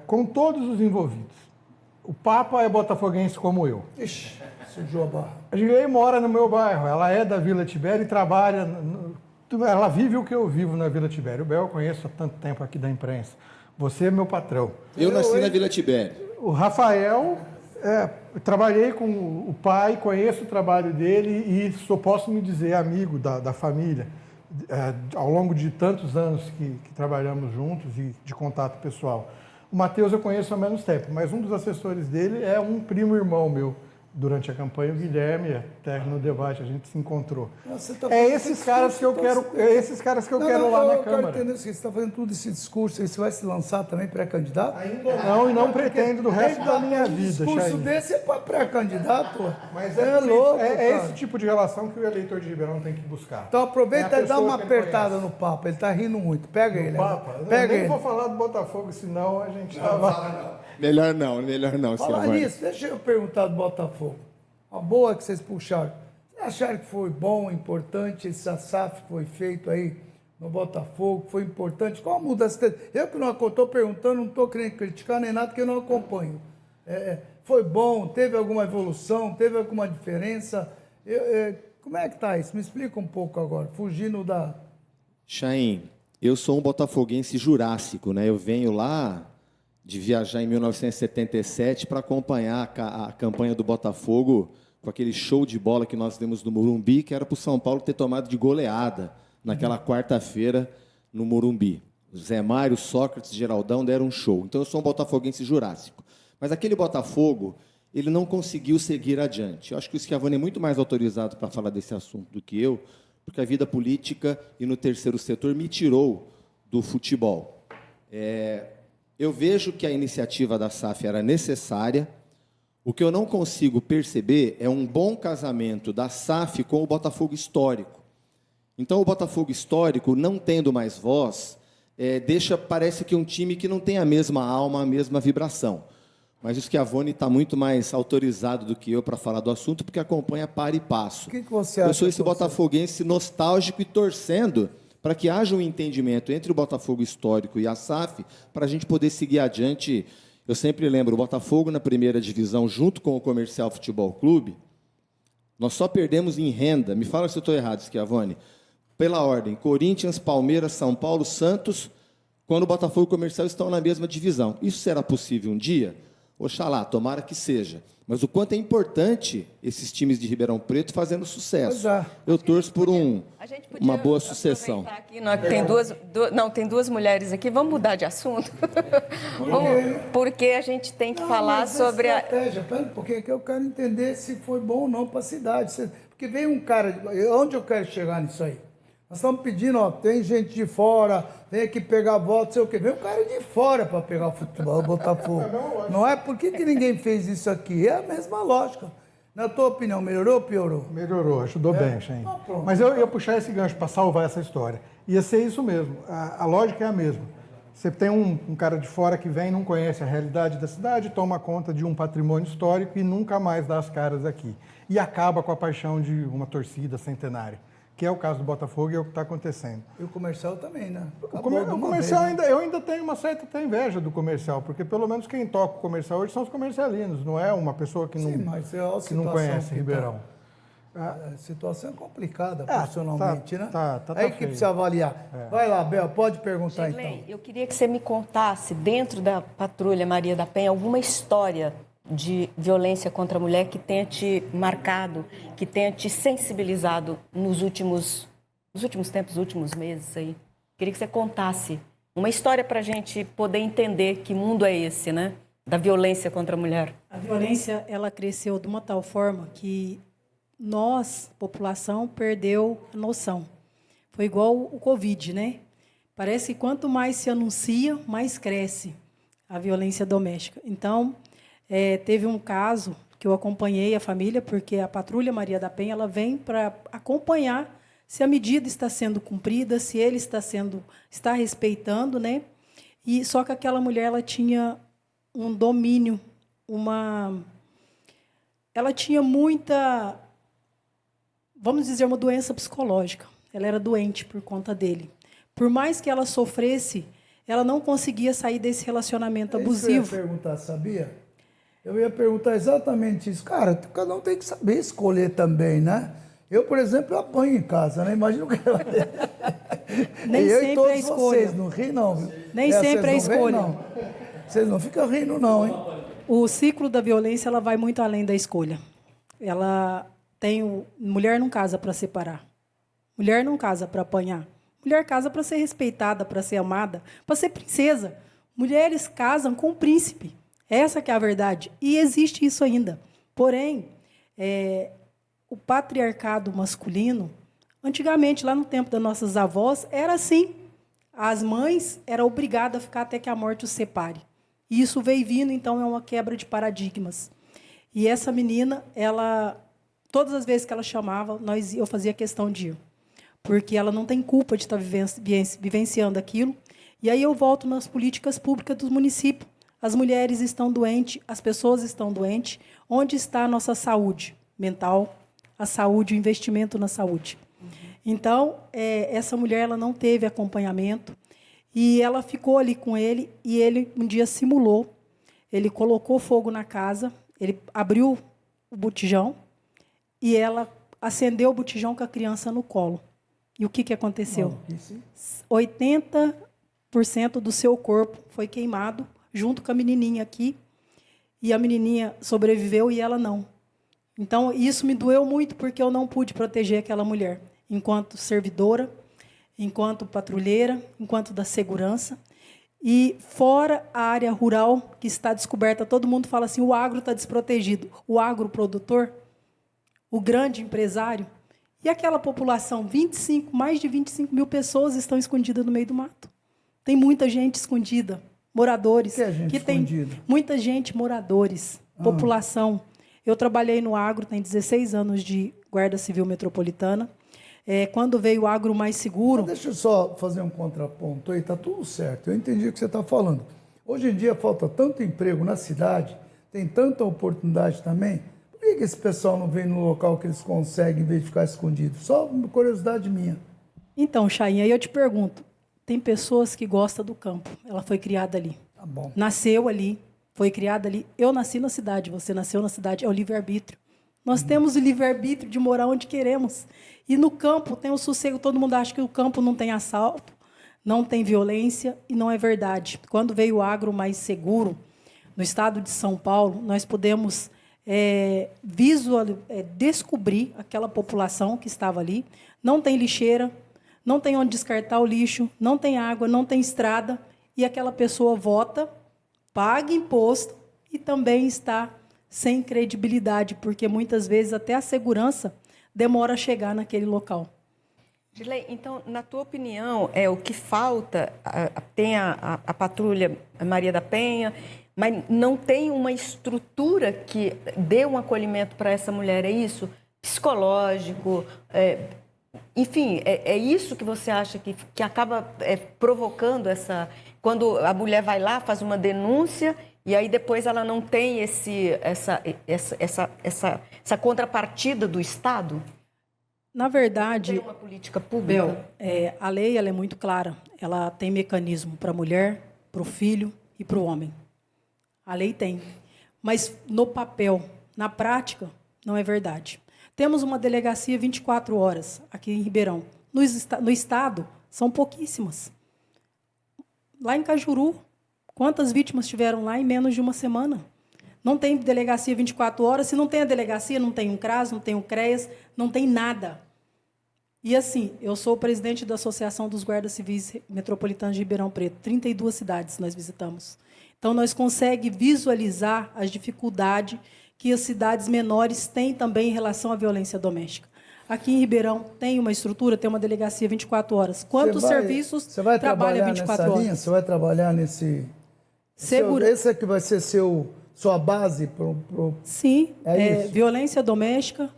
D: com todos os envolvidos. O Papa é botafoguense como eu.
A: Ixi, sujou a barra.
D: A Gilei mora no meu bairro, ela é da Vila Tibério e trabalha... Ela vive o que eu vivo na Vila Tibério. O Bel eu conheço há tanto tempo aqui da imprensa. Você é meu patrão.
F: Eu nasci na Vila Tibério.
D: O Rafael, trabalhei com o pai, conheço o trabalho dele e só posso me dizer amigo da família. Ao longo de tantos anos que trabalhamos juntos e de contato pessoal. O Matheus eu conheço há menos tempo, mas um dos assessores dele é um primo-irmão meu. Durante a campanha, o Guilherme, até no debate, a gente se encontrou. Esses caras que eu quero lá na Câmara.
A: Eu quero entender se você está fazendo tudo esse discurso, aí você vai se lançar também pré-candidato?
D: Ainda não, e não pretendo do resto da minha vida,
A: Um discurso
D: Chain.
A: desse é para pré-candidato?
D: Mas
A: é louco,
D: é
A: cara.
D: esse tipo de relação que o eleitor de Ribeirão tem que buscar.
A: Então aproveita
D: É a
A: e dá uma
D: pessoa que ele
A: apertada
D: conhece.
A: no Papa, ele está rindo muito. Pega ele.
D: Papa,
A: Pega
D: eu nem
A: ele.
D: vou falar do Botafogo, senão a gente tava...
F: Melhor não,
A: Falar
F: Schiavone.
A: nisso, deixa eu perguntar do Botafogo. Uma boa que vocês puxaram. Vocês acharam que foi bom, importante, esse SAF que foi feito aí no Botafogo, foi importante? Qual a mudança? Eu que não estou perguntando, não estou querendo criticar nem nada, porque eu não acompanho. Foi bom? Teve alguma evolução? Teve alguma diferença? Como é que está isso? Me explica um pouco agora, fugindo da...
F: Chain, Eu sou um botafoguense jurássico, né? Eu venho lá de viajar em 1977 para acompanhar a campanha do Botafogo com aquele show de bola que nós demos no Morumbi, que era para o São Paulo ter tomado de goleada naquela quarta-feira no Morumbi. Zé Mário, Sócrates, Geraldão deram um show. Então eu sou um botafoguense jurássico. Mas aquele Botafogo, ele não conseguiu seguir adiante. Eu acho que o Schiavone é muito mais autorizado para falar desse assunto do que eu, porque a vida política e no terceiro setor me tirou do futebol. Eu vejo que a iniciativa da SAF era necessária. O que eu não consigo perceber é um bom casamento da SAF com o Botafogo histórico. Então, o Botafogo histórico, não tendo mais voz, parece que um time que não tem a mesma alma, a mesma vibração. Mas o Schiavone está muito mais autorizado do que eu para falar do assunto, porque acompanha par e passo.
A: O que você acha?
F: Eu sou esse botafoguense nostálgico e torcendo para que haja um entendimento entre o Botafogo histórico e a SAF, para a gente poder seguir adiante. Eu sempre lembro, o Botafogo na primeira divisão, junto com o Comercial Futebol Clube, nós só perdemos em renda, me fala se eu estou errado, Schiavone, pela ordem, Corinthians, Palmeiras, São Paulo, Santos, quando o Botafogo e o Comercial estão na mesma divisão. Isso será possível um dia? Oxalá, tomara que seja. Mas o quanto é importante esses times de Ribeirão Preto fazendo sucesso. Eu torço por uma boa sucessão.
C: Aqui, tem duas mulheres aqui. Vamos mudar de assunto? Porque a gente tem que falar sobre a
A: estratégia. Porque eu quero entender se foi bom ou não para a cidade. Porque vem um cara... Onde eu quero chegar nisso aí? Nós estamos pedindo, tem gente de fora, vem aqui pegar voto, sei o quê. Vem um cara de fora para pegar o futebol, o Botafogo. Não é? Por que ninguém fez isso aqui? É a mesma lógica. Na tua opinião, melhorou ou piorou?
D: Melhorou, ajudou bem, Chain. Mas eu ia puxar esse gancho para salvar essa história. Ia ser isso mesmo. A lógica é a mesma. Você tem um cara de fora que vem, não conhece a realidade da cidade, toma conta de um patrimônio histórico e nunca mais dá as caras aqui. E acaba com a paixão de uma torcida centenária. Que é o caso do Botafogo e é o que está acontecendo.
A: E o Comercial também, né?
D: O Comercial,
A: vez, né?
D: eu ainda tenho uma certa inveja do Comercial, porque pelo menos quem toca o Comercial hoje são os comercialinos, não é uma pessoa que não conhece Ribeirão.
A: A situação é complicada profissionalmente, né?
D: Tá
A: aí que precisa avaliar. Vai lá, Bel, pode perguntar
C: Gerlei,
A: então.
C: eu queria que você me contasse, dentro da Patrulha Maria da Penha, alguma história de violência contra a mulher que tenha te marcado, que tenha te sensibilizado nos últimos tempos, últimos meses aí. Queria que você contasse uma história para a gente poder entender que mundo é esse, né? Da violência contra a mulher.
E: A violência, ela cresceu de uma tal forma que nós, população, perdeu a noção. Foi igual o Covid, né? Parece que quanto mais se anuncia, mais cresce a violência doméstica. Então, teve um caso que eu acompanhei a família, porque a Patrulha Maria da Penha ela vem para acompanhar se a medida está sendo cumprida, se ele está respeitando, né? E só que aquela mulher ela tinha um domínio, ela tinha muita, vamos dizer, uma doença psicológica. Ela era doente por conta dele. Por mais que ela sofresse, ela não conseguia sair desse relacionamento abusivo.
A: Isso eu ia perguntar, sabia? Eu ia perguntar exatamente isso. Cara, cada um tem que saber escolher também, né? Eu, por exemplo, apanho em casa, né? Imagina o que ela...
E: Nem
A: eu
E: sempre
A: e todos
E: é escolha.
A: Vocês não riem, não, viu?
E: Nem sempre é escolha.
A: Não. Vocês não ficam rindo, não, hein?
E: O ciclo da violência ela vai muito além da escolha. Ela tem... Mulher não casa para separar. Mulher não casa para apanhar. Mulher casa para ser respeitada, para ser amada, para ser princesa. Mulheres casam com o príncipe. Essa que é a verdade. E existe isso ainda. Porém, o patriarcado masculino, antigamente, lá no tempo das nossas avós, era assim. As mães eram obrigadas a ficar até que a morte os separe. E isso veio vindo, então, é uma quebra de paradigmas. E essa menina, todas as vezes que ela chamava, eu fazia questão de ir. Porque ela não tem culpa de estar vivenciando aquilo. E aí eu volto nas políticas públicas do município. As mulheres estão doentes, as pessoas estão doentes. Onde está a nossa saúde mental, a saúde, o investimento na saúde? Então, essa mulher ela não teve acompanhamento e ela ficou ali com ele e ele um dia simulou. Ele colocou fogo na casa, ele abriu o botijão e ela acendeu o botijão com a criança no colo. E o que aconteceu?
A: Isso.
E: 80% do seu corpo foi queimado, junto com a menininha aqui, e a menininha sobreviveu e ela não. Então, isso me doeu muito, porque eu não pude proteger aquela mulher, enquanto servidora, enquanto patrulheira, enquanto da segurança. E fora a área rural, que está descoberta, todo mundo fala assim, o agro está desprotegido. O agroprodutor, o grande empresário, e aquela população, mais de 25 mil pessoas estão escondidas no meio do mato. Tem muita gente escondida, moradores.
A: Que é gente escondida?
E: Muita gente, moradores, população. Eu trabalhei no agro, tem 16 anos de Guarda Civil Metropolitana. Quando veio o agro mais seguro...
A: Mas deixa eu só fazer um contraponto aí, está tudo certo, eu entendi o que você está falando. Hoje em dia falta tanto emprego na cidade, tem tanta oportunidade também, por que esse pessoal não vem no local que eles conseguem, em vez de ficar escondido? Só uma curiosidade minha.
E: Então, Chain, aí eu te pergunto, tem pessoas que gostam do campo, ela foi criada ali.
A: Tá bom.
E: Nasceu ali, foi criada ali. Eu nasci na cidade, você nasceu na cidade, é o livre-arbítrio. Nós temos o livre-arbítrio de morar onde queremos. E no campo tem o sossego, todo mundo acha que o campo não tem assalto, não tem violência, e não é verdade. Quando veio o agro mais seguro, no estado de São Paulo, nós pudemos descobrir aquela população que estava ali. Não tem lixeira, não tem onde descartar o lixo, não tem água, não tem estrada, e aquela pessoa vota, paga imposto e também está sem credibilidade, porque muitas vezes até a segurança demora a chegar naquele local.
C: Gilei, então, na tua opinião, o que falta, tem a patrulha Maria da Penha, mas não tem uma estrutura que dê um acolhimento para essa mulher, é isso? Psicológico, enfim, é isso que você acha que acaba provocando essa... Quando a mulher vai lá, faz uma denúncia, e aí depois ela não tem essa contrapartida do Estado?
E: Na verdade,
C: tem uma política pública?
E: a lei ela é muito clara. Ela tem mecanismo para a mulher, para o filho e para o homem. A lei tem. Mas no papel, na prática, não é verdade. Temos uma delegacia 24 horas aqui em Ribeirão. No Estado, são pouquíssimas. Lá em Cajuru, quantas vítimas tiveram lá em menos de uma semana? Não tem delegacia 24 horas. Se não tem a delegacia, não tem um CRAS, não tem um CREAS, não tem nada. E assim, eu sou o presidente da Associação dos Guardas Civis Metropolitanos de Ribeirão Preto. 32 cidades nós visitamos. Então, nós conseguimos visualizar as dificuldades que as cidades menores têm também em relação à violência doméstica. Aqui em Ribeirão tem uma estrutura, tem uma delegacia 24 horas. Quantos serviços trabalham 24 horas?
A: Você vai trabalhar nesse... Esse é que vai ser sua base?
E: Sim, violência doméstica,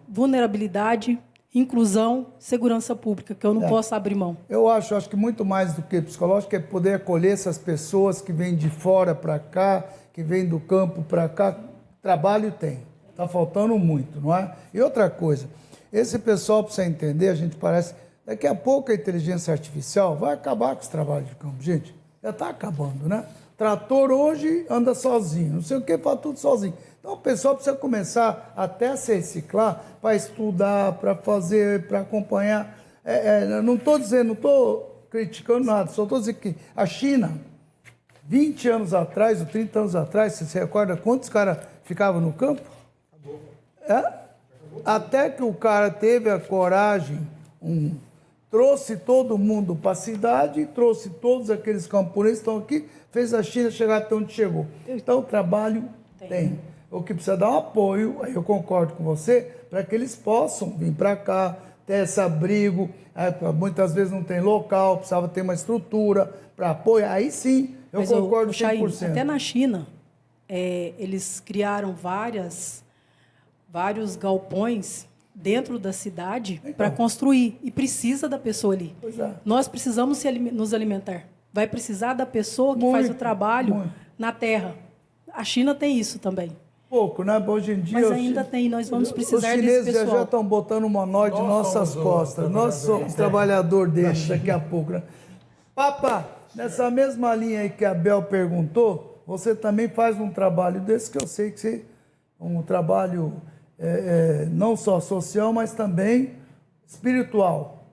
E: vulnerabilidade, inclusão, segurança pública, que eu não posso abrir mão.
A: Eu acho que muito mais do que psicológico é poder acolher essas pessoas que vêm de fora para cá, que vêm do campo para cá. Trabalho tem. Está faltando muito, não é? E outra coisa, esse pessoal, para você entender, a gente parece... Daqui a pouco a inteligência artificial vai acabar com esse trabalho de campo. Gente, já está acabando, né? Trator hoje anda sozinho, não sei o que, faz tudo sozinho. Então o pessoal precisa começar até a se reciclar para estudar, para fazer, para acompanhar. Não estou dizendo, não estou criticando nada, só estou dizendo que a China, 20 anos atrás, ou 30 anos atrás, você se recorda quantos caras ficavam no campo? Até que o cara teve a coragem, trouxe todo mundo para a cidade, trouxe todos aqueles camponeses que estão aqui, fez a China chegar até onde chegou. Então, o trabalho tem. O que precisa dar um apoio, aí eu concordo com você, para que eles possam vir para cá, ter esse abrigo, muitas vezes não tem local, precisava ter uma estrutura para apoiar, aí sim, eu concordo 100%.
E: Até na China, eles criaram vários galpões dentro da cidade para construir, e precisa da pessoa ali. Nós precisamos nos alimentar. Vai precisar da pessoa que faz o trabalho na terra. A China tem isso também.
A: Pouco, né? Hoje em dia...
E: Mas ainda tem, nós vamos precisar desse pessoal.
A: Os chineses já estão botando uma nó de nossas costas. Nós somos trabalhador deles daqui a pouco, né? Papa, nessa mesma linha aí que a Bel perguntou, você também faz um trabalho desse, que eu sei que um trabalho não só social, mas também espiritual,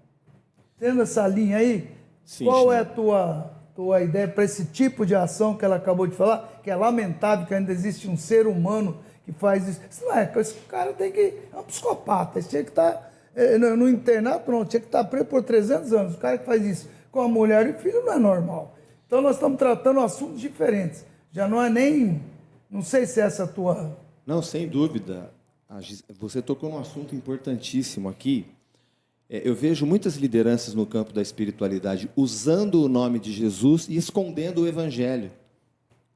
A: tendo essa linha aí,
F: Sim,
A: qual
F: Xande.
A: é a tua ideia para esse tipo de ação que ela acabou de falar, que é lamentável que ainda existe um ser humano que faz isso? Isso não é, esse cara é um psicopata, esse tinha que estar no internato, não, tinha que estar preso por 300 anos. O cara que faz isso com a mulher e o filho não é normal. Então nós estamos tratando assuntos diferentes. Já não é nem, não sei se é essa a tua...
F: Não, sem dúvida. Você tocou num assunto importantíssimo aqui. Eu vejo muitas lideranças no campo da espiritualidade usando o nome de Jesus e escondendo o evangelho.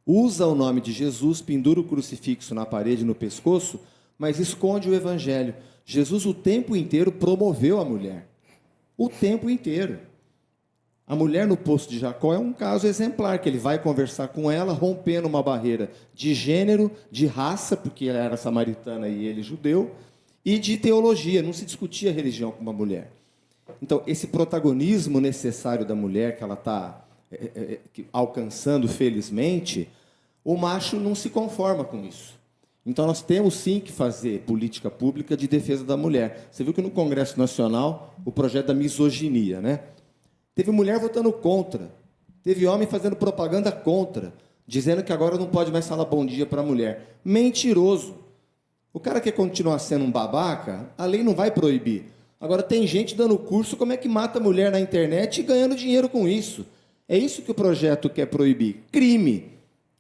F: Usa o nome de Jesus, pendura o crucifixo na parede, no pescoço, mas esconde o evangelho. Jesus o tempo inteiro promoveu a mulher. O tempo inteiro. A mulher no poço de Jacó é um caso exemplar, que ele vai conversar com ela, rompendo uma barreira de gênero, de raça, porque ela era samaritana e ele judeu, e de teologia. Não se discutia religião com uma mulher. Então, esse protagonismo necessário da mulher que ela está alcançando, felizmente, o macho não se conforma com isso. Então, nós temos sim que fazer política pública de defesa da mulher. Você viu que no Congresso Nacional, o projeto da misoginia, né? Teve mulher votando contra, teve homem fazendo propaganda contra, dizendo que agora não pode mais falar bom dia para a mulher. Mentiroso. O cara quer continuar sendo um babaca, a lei não vai proibir. Agora, tem gente dando curso como é que mata a mulher na internet e ganhando dinheiro com isso. É isso que o projeto quer proibir. Crime.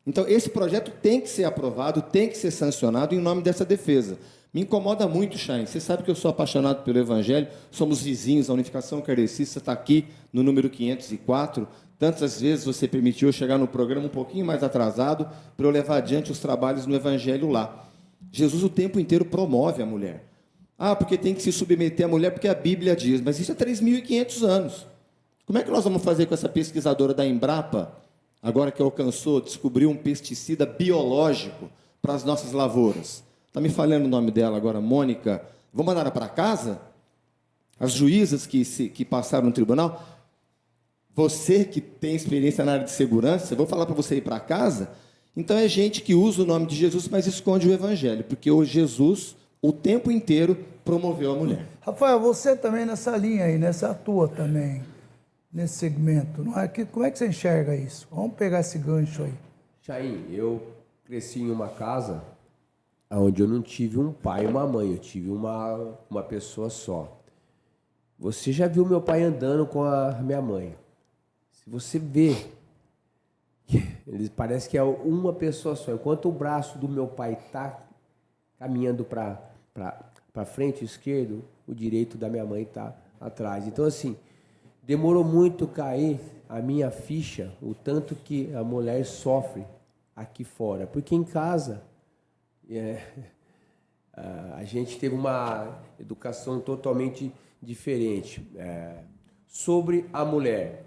F: Então, esse projeto tem que ser aprovado, tem que ser sancionado em nome dessa defesa. Me incomoda muito, Chain. Você sabe que eu sou apaixonado pelo Evangelho, somos vizinhos, a Unificação Kardecista está aqui no número 504. Tantas vezes você permitiu eu chegar no programa um pouquinho mais atrasado para eu levar adiante os trabalhos no Evangelho lá. Jesus o tempo inteiro promove a mulher. Ah, porque tem que se submeter à mulher porque a Bíblia diz, mas isso é 3.500 anos. Como é que nós vamos fazer com essa pesquisadora da Embrapa, agora que alcançou, descobriu um pesticida biológico para as nossas lavouras? Está me falhando o nome dela agora, Mônica. Vou mandar ela para casa? As juízas que passaram no tribunal? Você que tem experiência na área de segurança, eu vou falar para você ir para casa? Então é gente que usa o nome de Jesus, mas esconde o evangelho, porque o Jesus, o tempo inteiro, promoveu a mulher.
A: Rafael, você também nessa linha aí, nessa tua também, nesse segmento, não é? Como é que você enxerga isso? Vamos pegar esse gancho aí.
I: Chain, eu cresci em uma casa onde eu não tive um pai e uma mãe, eu tive uma pessoa só. Você já viu meu pai andando com a minha mãe. Se você vê, ele parece que é uma pessoa só. Enquanto o braço do meu pai está caminhando para frente, o esquerdo, o direito da minha mãe está atrás. Então, assim, demorou muito cair a minha ficha, o tanto que a mulher sofre aqui fora. Porque em casa, a gente teve uma educação totalmente diferente. Sobre a mulher,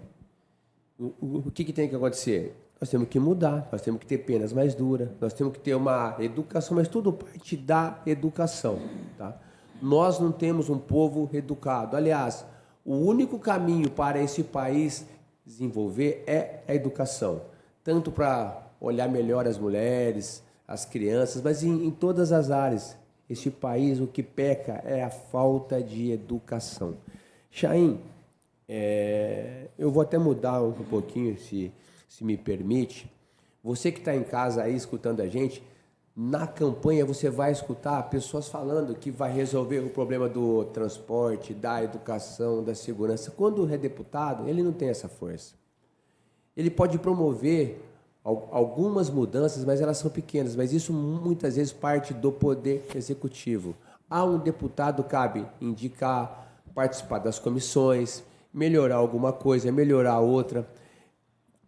I: o que tem que acontecer? Nós temos que mudar, nós temos que ter penas mais duras, nós temos que ter uma educação, mas tudo parte da educação. Tá? Nós não temos um povo educado. Aliás, o único caminho para esse país desenvolver é a educação. Tanto para olhar melhor as mulheres, as crianças, mas em todas as áreas. Este país, o que peca é a falta de educação. Chain, eu vou até mudar um pouquinho, se me permite. Você que está em casa aí escutando a gente, na campanha você vai escutar pessoas falando que vai resolver o problema do transporte, da educação, da segurança. Quando é deputado, ele não tem essa força. Ele pode promover algumas mudanças, mas elas são pequenas, mas isso muitas vezes parte do poder executivo. A um deputado cabe indicar, participar das comissões, melhorar alguma coisa, melhorar outra,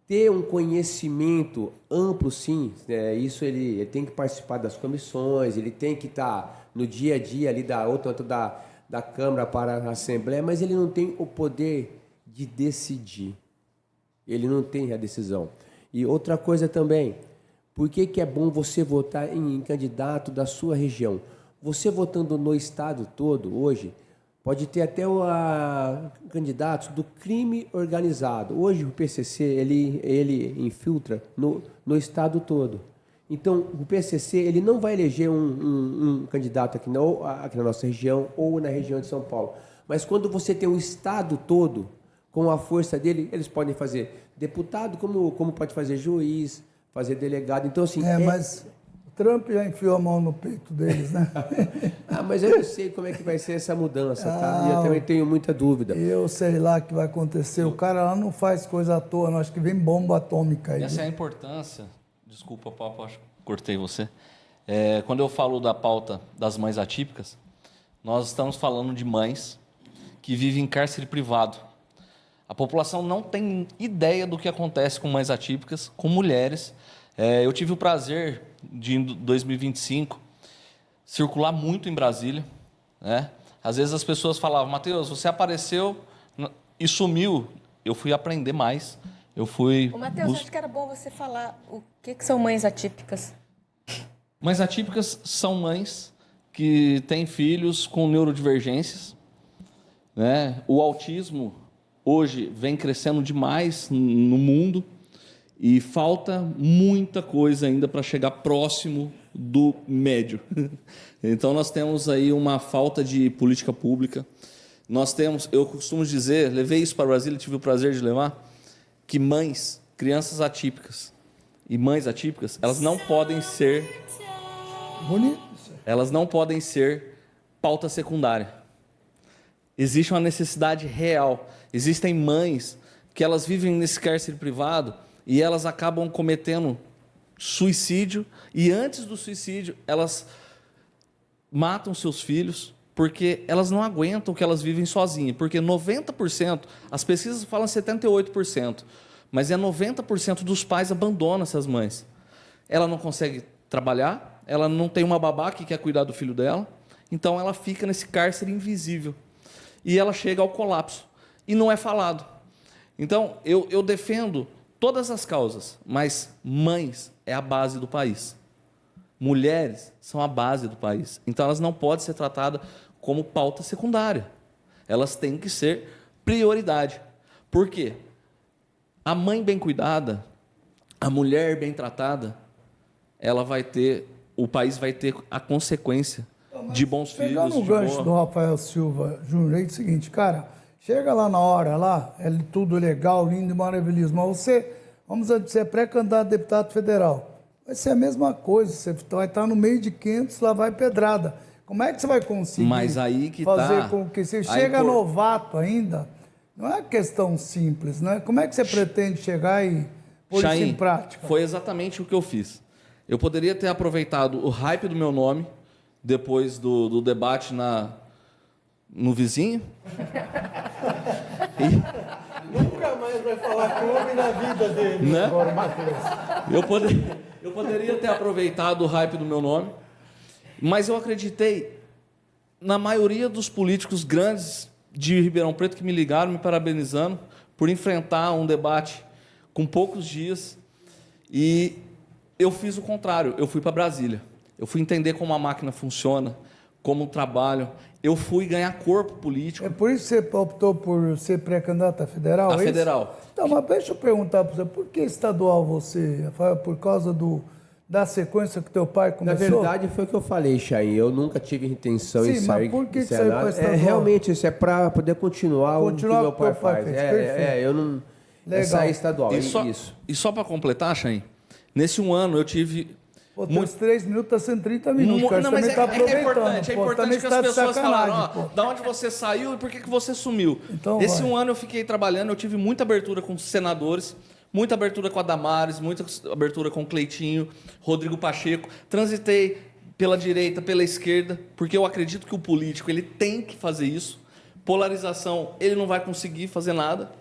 I: ter um conhecimento amplo, sim, isso ele tem que participar das comissões, ele tem que estar no dia a dia ali tanto da Câmara para a Assembleia, mas ele não tem o poder de decidir, ele não tem a decisão. E outra coisa também, por que é bom você votar em candidato da sua região? Você votando no estado todo hoje, pode ter até candidatos do crime organizado. Hoje o PCC ele infiltra no estado todo. Então o PCC ele não vai eleger um candidato aqui na nossa região ou na região de São Paulo. Mas quando você tem o Estado todo, com a força dele, eles podem fazer deputado, como pode fazer juiz, fazer delegado. Então, assim...
A: Mas o Trump já enfiou a mão no peito deles, né?
I: Mas eu não sei como é que vai ser essa mudança, tá? E eu também tenho muita dúvida.
A: Eu sei lá o que vai acontecer. O cara lá não faz coisa à toa, não. Acho que vem bomba atômica aí.
G: Essa é a importância. Desculpa, Papo, acho que cortei você. Quando eu falo da pauta das mães atípicas, nós estamos falando de mães que vivem em cárcere privado. A população não tem ideia do que acontece com mães atípicas, com mulheres. Eu tive o prazer de, em 2025, circular muito em Brasília, né? Às vezes as pessoas falavam, Matheus, você apareceu e sumiu. Eu fui aprender mais.
C: Matheus, acho que era bom você falar o que são mães atípicas.
G: Mães atípicas são mães que têm filhos com neurodivergências, né? O autismo hoje vem crescendo demais no mundo e falta muita coisa ainda para chegar próximo do médio. Então nós temos aí uma falta de política pública. Nós temos, eu costumo dizer, levei isso para o Brasil, tive o prazer de levar, que crianças atípicas e mães atípicas, elas não podem ser...
A: Bonito.
G: Elas não podem ser pauta secundária. Existe uma necessidade real. Existem mães que elas vivem nesse cárcere privado e elas acabam cometendo suicídio e antes do suicídio elas matam seus filhos porque elas não aguentam que elas vivem sozinhas. Porque 90%, as pesquisas falam 78%, mas 90% dos pais abandonam essas mães. Ela não consegue trabalhar, ela não tem uma babá que quer cuidar do filho dela, então ela fica nesse cárcere invisível. E ela chega ao colapso. E não é falado. Então, eu defendo todas as causas, mas mães é a base do país. Mulheres são a base do país. Então, elas não podem ser tratadas como pauta secundária. Elas têm que ser prioridade. Por quê? A mãe bem cuidada, a mulher bem tratada, o país vai ter a consequência de bons filhos.
A: Pegando o gancho do Rafael Silva Júnior, é o seguinte, cara, chega lá na hora, lá, é tudo legal, lindo e maravilhoso, mas você, vamos dizer, você é pré-candidato a deputado federal, vai ser a mesma coisa, você vai estar no meio de 500, lá vai pedrada. Como é que você vai conseguir fazer com que você chega novato ainda? Não é questão simples, né? Como é que você pretende chegar e pôr isso em prática?
G: Foi exatamente o que eu fiz. Eu poderia ter aproveitado o hype do meu nome, depois do debate no vizinho.
D: Nunca mais vai falar clube na vida dele,
G: né?
D: Agora, Matheus.
G: Eu poderia ter aproveitado o hype do meu nome, mas eu acreditei na maioria dos políticos grandes de Ribeirão Preto que me ligaram, me parabenizando por enfrentar um debate com poucos dias. E eu fiz o contrário, eu fui para Brasília. Eu fui entender como a máquina funciona, como o trabalho. Eu fui ganhar corpo político.
A: É por isso que você optou por ser pré-candidato a federal?
G: A federal.
A: Então, mas deixa eu perguntar para você, por que estadual você, Rafael? Por causa da sequência que teu pai começou?
I: Na verdade, foi o que eu falei, Chay. Eu nunca tive intenção em sair.
A: Sim, mas por que você saiu para estadual?
I: Realmente, isso é para poder continuar o que meu pai faz. Eu não...
A: Legal.
I: É sair estadual,
G: isso. E só para completar, Chay, nesse um ano eu tive...
A: Pô, teus 3 minutos está sendo 30 minutos. Não, mas
G: é importante que as pessoas falaram, da onde você saiu e por que você sumiu.
A: Então,
G: esse um ano eu fiquei trabalhando, eu tive muita abertura com os senadores, muita abertura com a Damares, muita abertura com o Cleitinho, Rodrigo Pacheco. Transitei pela direita, pela esquerda, porque eu acredito que o político ele tem que fazer isso. Polarização, ele não vai conseguir fazer nada.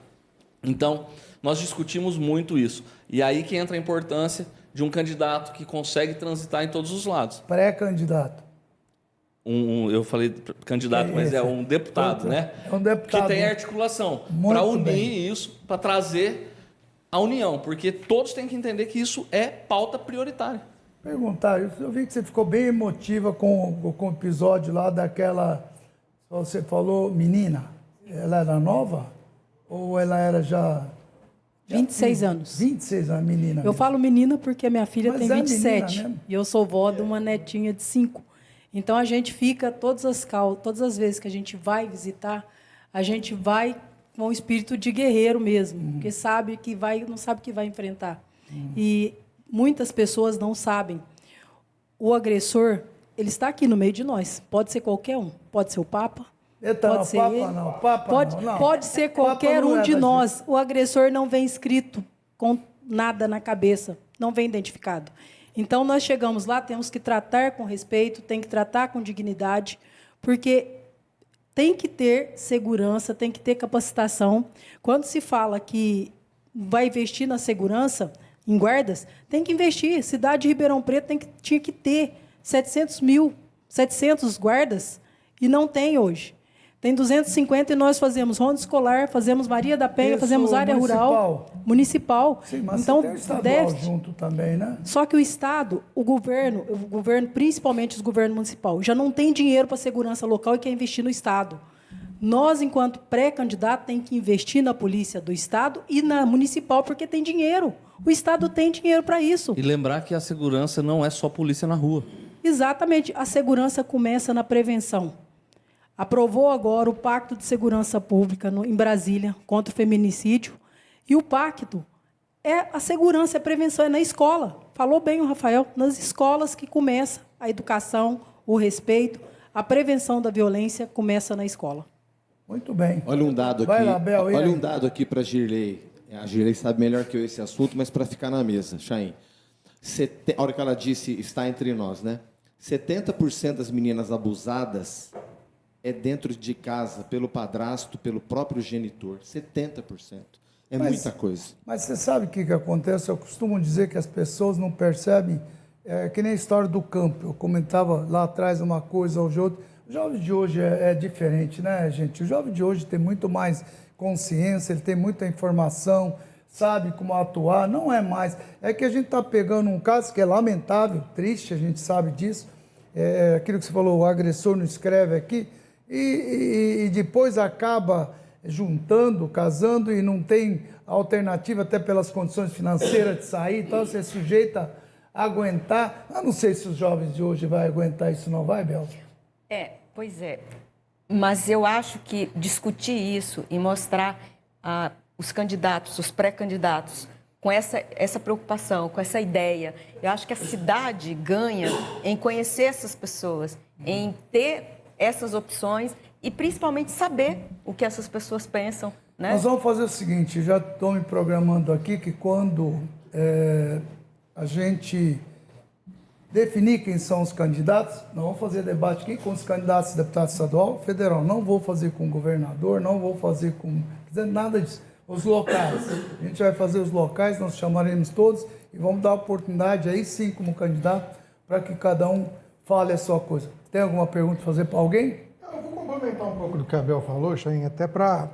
G: Então, nós discutimos muito isso. E aí que entra a importância de um candidato que consegue transitar em todos os lados.
A: Pré-candidato.
G: Eu falei candidato, mas é um deputado, né?
A: É um deputado.
G: Que tem articulação para unir isso, para trazer a união, porque todos têm que entender que isso é pauta prioritária.
A: Perguntar, eu vi que você ficou bem emotiva com o episódio lá daquela, você falou menina, ela era nova? Ou ela era já...
E: 26 anos.
A: 26 anos, menina.
E: Eu falo menina porque a minha filha tem 27.
A: É
E: e eu sou vó de uma netinha de 5. Então, a gente fica, todas as vezes que a gente vai visitar, a gente vai com o espírito de guerreiro mesmo, porque sabe que não sabe que vai enfrentar. E muitas pessoas não sabem. O agressor, ele está aqui no meio de nós. Pode ser qualquer um. Pode ser o Papa.
A: Eita,
E: Pode
A: não,
E: ser
A: Papa
E: ele.
A: não, Papa
E: Pode,
A: não.
E: pode ser qualquer
A: Papa não
E: um
A: é
E: de
A: da
E: nós. O agressor não vem escrito com nada na cabeça, não vem identificado. Então, nós chegamos lá, temos que tratar com respeito, tem que tratar com dignidade, porque tem que ter segurança, tem que ter capacitação. Quando se fala que vai investir na segurança, em guardas, tem que investir. Cidade de Ribeirão Preto tinha que ter 700 guardas, e não tem hoje. Tem 250 e nós fazemos ronda escolar, fazemos Maria da Penha,
A: Isso,
E: fazemos área rural, municipal.
A: Sim, mas
E: então,
A: você tem o estadual junto também, né?
E: Só que o Estado, o governo, principalmente os governos municipais, já não tem dinheiro para segurança local e quer investir no Estado. Nós, enquanto pré-candidato, tem que investir na polícia do Estado e na municipal, porque tem dinheiro. O Estado tem dinheiro para isso.
G: E lembrar que a segurança não é só polícia na rua.
E: Exatamente. A segurança começa na prevenção. Aprovou agora o Pacto de Segurança Pública em Brasília contra o feminicídio. E o pacto é a segurança, a prevenção, é na escola. Falou bem o Rafael, nas escolas que começa a educação, o respeito, a prevenção da violência começa na escola.
A: Muito bem.
F: Olha um dado aqui.
A: Vai lá, Bel, e
F: olha
A: aí?
F: um dado aqui para a Girley. A Girley sabe melhor que eu esse assunto, mas para ficar na mesa, Chaim. A hora que ela disse está entre nós, né? 70% das meninas abusadas é dentro de casa, pelo padrasto, pelo próprio genitor. 70%. É muita coisa.
A: Mas você sabe o que acontece? Eu costumo dizer que as pessoas não percebem, que nem a história do campo. Eu comentava lá atrás uma coisa hoje outra. O jovem de hoje é diferente, né, gente? O jovem de hoje tem muito mais consciência, ele tem muita informação, sabe como atuar. Não é mais. É que a gente está pegando um caso que é lamentável, triste, a gente sabe disso. Aquilo que você falou, o agressor não escreve aqui, e depois acaba juntando, casando, e não tem alternativa, até pelas condições financeiras de sair, então você é sujeita a aguentar. Eu não sei se os jovens de hoje vão aguentar isso, não vai, Bel?
C: Pois é. Mas eu acho que discutir isso e mostrar os candidatos, os pré-candidatos, com essa preocupação, com essa ideia, eu acho que a cidade ganha em conhecer essas pessoas, em ter essas opções e principalmente saber o que essas pessoas pensam, né?
A: Nós vamos fazer o seguinte, já estou me programando aqui que quando a gente definir quem são os candidatos, nós vamos fazer debate aqui com os candidatos a deputado estadual, federal. Não vou fazer com o governador, não vou fazer com nada disso. Os locais. A gente vai fazer os locais, nós chamaremos todos e vamos dar oportunidade aí sim como candidato para que cada um fale a sua coisa. Tem alguma pergunta a fazer para alguém?
D: Eu vou complementar um pouco do que a Bel falou, Chaim, até para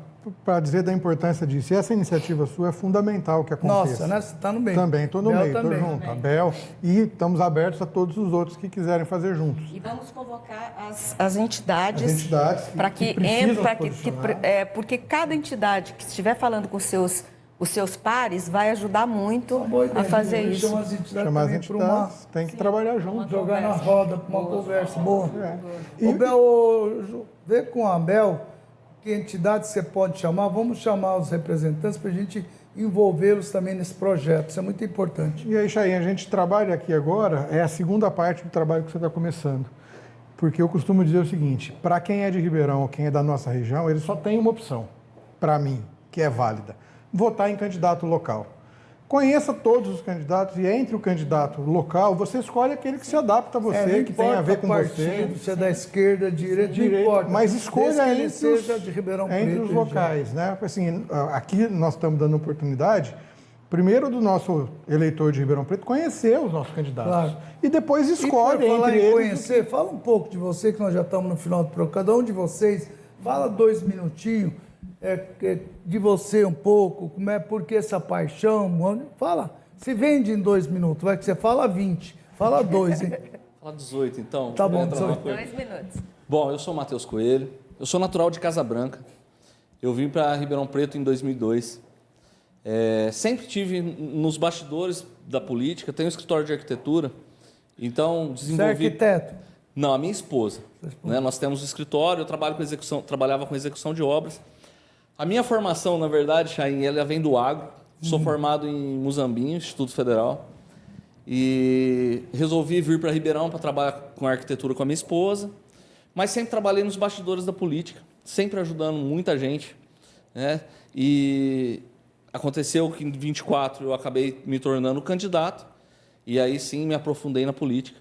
D: dizer da importância disso. E essa iniciativa sua é fundamental que aconteça.
A: Nossa, né? Você está no meio.
D: Também, estou no
A: Bel
D: meio, estou
A: também.
D: junto. A Bel. E estamos abertos a todos os outros que quiserem fazer juntos.
C: E vamos convocar as entidades, para que
D: precisam
C: entre,
D: se posicionar.
C: porque cada entidade que estiver falando com os seus pares vai ajudar muito a fazer isso.
A: Chama as entidades
D: Chamar as
A: também para uma...
D: entidades, tem que trabalhar junto.
A: Jogar na roda para uma conversa boa.
D: E-
A: Ô, Bel, vê com a Bel que entidade você pode chamar. Vamos chamar os representantes para a gente envolvê-los também nesse projeto. Isso é muito importante.
D: E aí, Chaim, a gente trabalha aqui agora, é a segunda parte do trabalho que você está começando. Porque eu costumo dizer o seguinte, para quem é de Ribeirão ou quem é da nossa região, ele só tem uma opção, para mim, que é válida. Votar em candidato local. Conheça todos os candidatos e entre o candidato local, você escolhe aquele que se adapta a você,
A: Não
D: que tem a ver com
A: partido,
D: você.
A: se é da esquerda, direita, não importa.
D: Mas escolha
A: Desde que ele
D: entre
A: seja de Ribeirão Preto.
D: entre os locais, né? Assim, aqui nós estamos dando oportunidade, primeiro do nosso eleitor de Ribeirão Preto, conhecer os nossos candidatos.
A: Claro.
D: E depois escolhe
A: E por falar
D: entre
A: em
D: eles.
A: conhecer, fala um pouco de você, que nós já estamos no final do programa. Cada um de vocês, fala 2 minutinhos de você um pouco, por que essa paixão, fala. Se vende em 2 minutos, vai que você fala 20, fala 2, hein?
G: Fala 18, então.
A: Tá bom,
G: Entra
A: 18.
G: uma coisa.
C: 2 minutos.
G: Bom, eu sou o Matheus Coelho, eu sou natural de Casa Branca. Eu vim para Ribeirão Preto em 2002. Sempre tive nos bastidores da política, tenho um escritório de arquitetura, então
A: Você é
G: desenvolvi...
A: arquiteto?
G: Não, a minha esposa. Né? Nós temos um escritório, eu trabalhava com execução de obras. A minha formação, na verdade, Chain, ela vem do agro. Sou formado em Muzambinho, Instituto Federal. E resolvi vir para Ribeirão para trabalhar com arquitetura com a minha esposa. Mas sempre trabalhei nos bastidores da política, sempre ajudando muita gente. Né? E aconteceu que em 24 eu acabei me tornando candidato. E aí sim me aprofundei na política.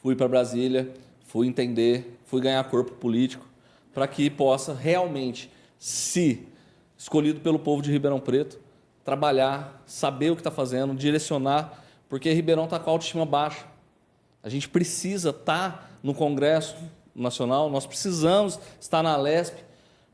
G: Fui para Brasília, fui entender, fui ganhar corpo político, para que possa realmente, se escolhido pelo povo de Ribeirão Preto, trabalhar, saber o que está fazendo, direcionar, porque Ribeirão está com a autoestima baixa. A gente precisa estar no Congresso Nacional, nós precisamos estar na Alesp,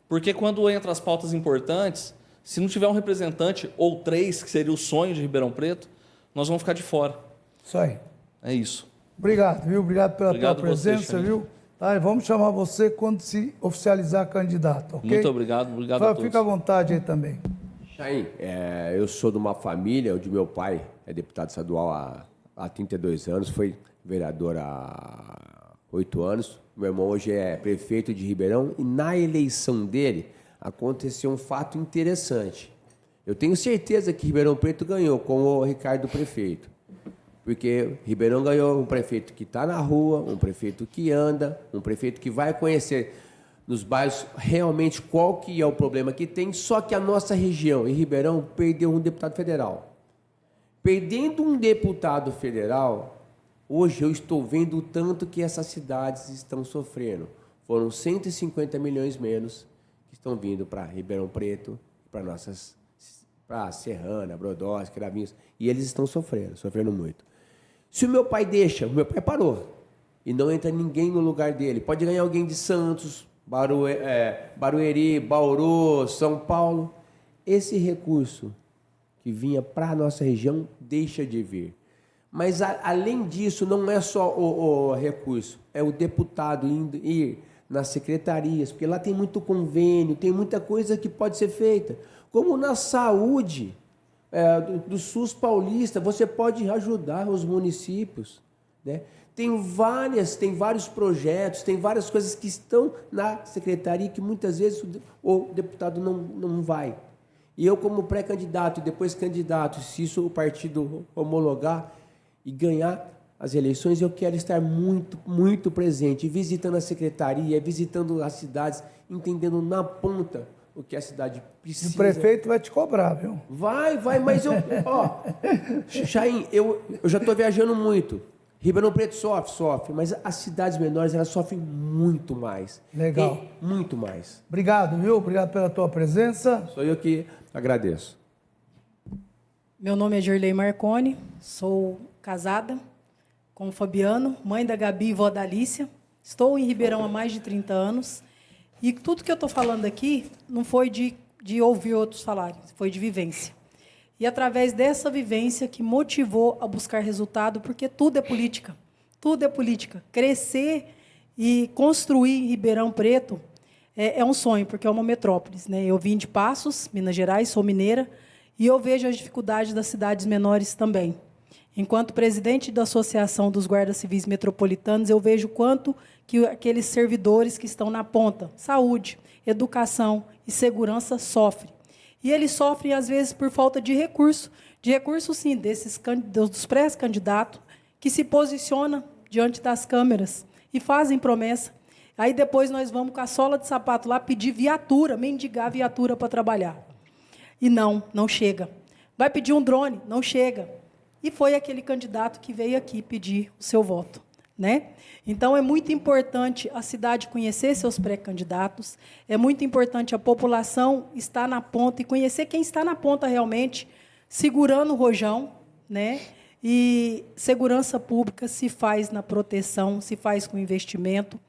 G: porque quando entra as pautas importantes, se não tiver um representante ou 3, que seria o sonho de Ribeirão Preto, nós vamos ficar de fora.
A: Isso aí.
G: É isso.
A: Obrigado, viu? Obrigado pela
G: Obrigado
A: tua presença,
G: você,
A: viu? Tá, e vamos chamar você quando se oficializar candidato, ok?
G: Muito obrigado a todos.
A: Fica à vontade aí também.
H: Chain, eu sou de uma família onde meu pai é deputado estadual há 32 anos, foi vereador há 8 anos. Meu irmão hoje é prefeito de Ribeirão e na eleição dele aconteceu um fato interessante. Eu tenho certeza que Ribeirão Preto ganhou com o Ricardo prefeito, porque Ribeirão ganhou um prefeito que está na rua, um prefeito que anda, um prefeito que vai conhecer nos bairros realmente qual que é o problema que tem, só que a nossa região, em Ribeirão, perdeu um deputado federal. Perdendo um deputado federal, hoje eu estou vendo o tanto que essas cidades estão sofrendo. Foram 150 milhões menos que estão vindo para Ribeirão Preto, para Serrana, Brodowski, Cravinhos, e eles estão sofrendo muito. Se o meu pai deixa, o meu pai parou, e não entra ninguém no lugar dele, pode ganhar alguém de Santos, Barueri, Bauru, São Paulo, esse recurso que vinha para a nossa região deixa de vir. Mas, além disso, não é só o recurso, é o deputado ir nas secretarias, porque lá tem muito convênio, tem muita coisa que pode ser feita. Como na saúde do SUS paulista, você pode ajudar os municípios, né? Tem vários projetos, tem várias coisas que estão na secretaria que muitas vezes o deputado não vai. E eu, como pré-candidato e depois candidato, se isso o partido homologar e ganhar as eleições, eu quero estar muito, muito presente, visitando a secretaria, visitando as cidades, entendendo na ponta o que a cidade precisa.
A: O prefeito vai te cobrar, viu?
H: Vai, mas Chain, eu já estou viajando muito. Ribeirão Preto sofre, mas as cidades menores, elas sofrem muito mais.
A: Legal.
H: Muito mais.
A: Obrigado, viu? Obrigado pela tua presença.
H: Sou eu que agradeço.
E: Meu nome é Gerlei Marconi, sou casada com o Fabiano, mãe da Gabi e vó da Alícia. Estou em Ribeirão há mais de 30 anos. E tudo que eu estou falando aqui não foi de ouvir outros falarem, foi de vivência. E através dessa vivência que motivou a buscar resultado, porque tudo é política. Tudo é política. Crescer e construir em Ribeirão Preto é um sonho, porque é uma metrópole, né? Eu vim de Passos, Minas Gerais, sou mineira, e eu vejo as dificuldades das cidades menores também. Enquanto presidente da Associação dos Guardas Civis Metropolitanos, eu vejo quanto que aqueles servidores que estão na ponta, saúde, educação e segurança, sofrem. E eles sofrem, às vezes, por falta de recurso, sim, dos pré-candidatos, que se posicionam diante das câmeras e fazem promessa. Aí depois nós vamos com a sola de sapato lá pedir viatura, mendigar viatura para trabalhar. E não chega. Vai pedir um drone, não chega. E foi aquele candidato que veio aqui pedir o seu voto, né? Então, é muito importante a cidade conhecer seus pré-candidatos, é muito importante a população estar na ponta e conhecer quem está na ponta realmente, segurando o rojão, né? E segurança pública se faz na proteção, se faz com investimento.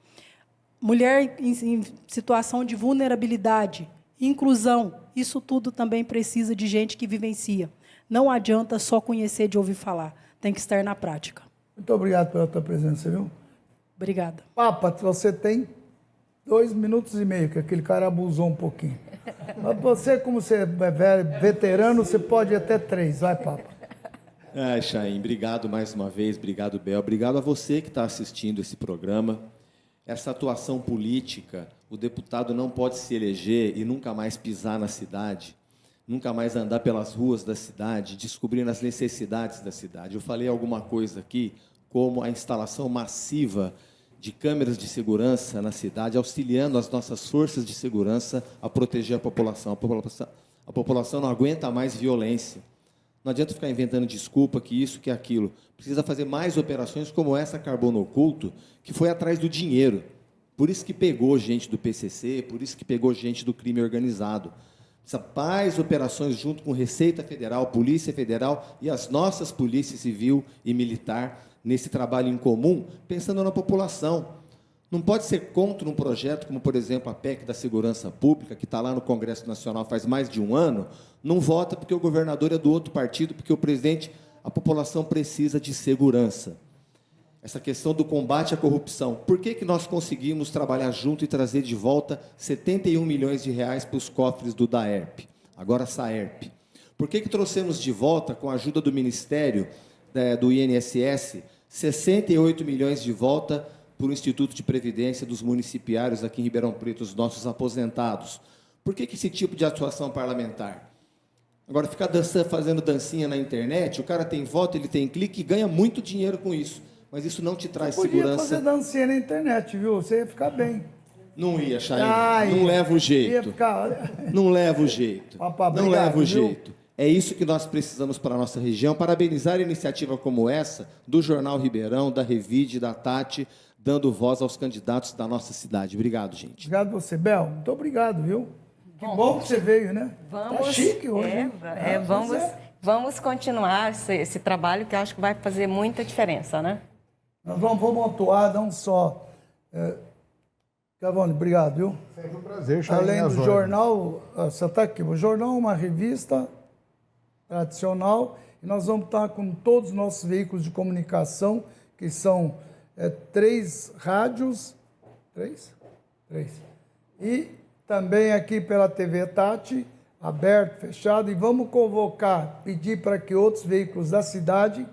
E: Mulher em situação de vulnerabilidade, inclusão, isso tudo também precisa de gente que vivencia. Não adianta só conhecer de ouvir falar, tem que estar na prática.
A: Muito obrigado pela tua presença, viu?
E: Obrigada.
A: Papa, você tem 2 minutos e meio, que aquele cara abusou um pouquinho. Mas você, como você é veterano, você pode ir até 3. Vai, Papa.
F: Chaim, obrigado mais uma vez, obrigado, Bel. Obrigado a você que está assistindo esse programa. Essa atuação política, o deputado não pode se eleger e nunca mais pisar na cidade, nunca mais andar pelas ruas da cidade, descobrindo as necessidades da cidade. Eu falei alguma coisa aqui, como a instalação massiva de câmeras de segurança na cidade, auxiliando as nossas forças de segurança a proteger a população. A população não aguenta mais violência. Não adianta ficar inventando desculpa, que isso, que aquilo. Precisa fazer mais operações como essa Carbono Oculto, que foi atrás do dinheiro. Por isso que pegou gente do PCC, por isso que pegou gente do crime organizado. Precisa mais operações junto com Receita Federal, Polícia Federal e as nossas polícias civil e militar nesse trabalho em comum, pensando na população. Não pode ser contra um projeto como, por exemplo, a PEC da Segurança Pública, que está lá no Congresso Nacional faz mais de um ano, não vota porque o governador é do outro partido, porque o presidente, a população precisa de segurança. Essa questão do combate à corrupção. Por que nós conseguimos trabalhar junto e trazer de volta 71 milhões de reais para os cofres do DAERP, agora SAERP? Por que trouxemos de volta, com a ajuda do Ministério do INSS, 68 milhões de volta para o Instituto de Previdência dos municipários aqui em Ribeirão Preto, os nossos aposentados? Por que esse tipo de atuação parlamentar? Agora, ficar fazendo dancinha na internet, o cara tem voto, ele tem clique e ganha muito dinheiro com isso. Mas isso não te traz segurança.
A: Podia fazer dancinha na internet, viu? Você ia ficar bem.
F: Não ia, Chaim. Não leva o jeito. Não leva o jeito. Não leva o jeito. É isso que nós precisamos para a nossa região. Parabenizar a iniciativa como essa, do Jornal Ribeirão, da Revide, da Tati, dando voz aos candidatos da nossa cidade. Obrigado, gente.
A: Obrigado você, Bel. Muito obrigado, viu? Que bom que você veio, né?
C: Vamos,
A: tá chique hoje.
C: Vamos continuar esse trabalho, que eu acho que vai fazer muita diferença, né?
A: Nós vamos atuar não só... Cavone, obrigado, viu?
D: Sempre um prazer, Chaim.
A: Além do jornal, você está aqui, o jornal é uma revista tradicional, e nós vamos estar com todos os nossos veículos de comunicação, que são 3 rádios, 3? 3. E também aqui pela TV Tati, aberto, fechado, e vamos convocar, pedir para que outros veículos da cidade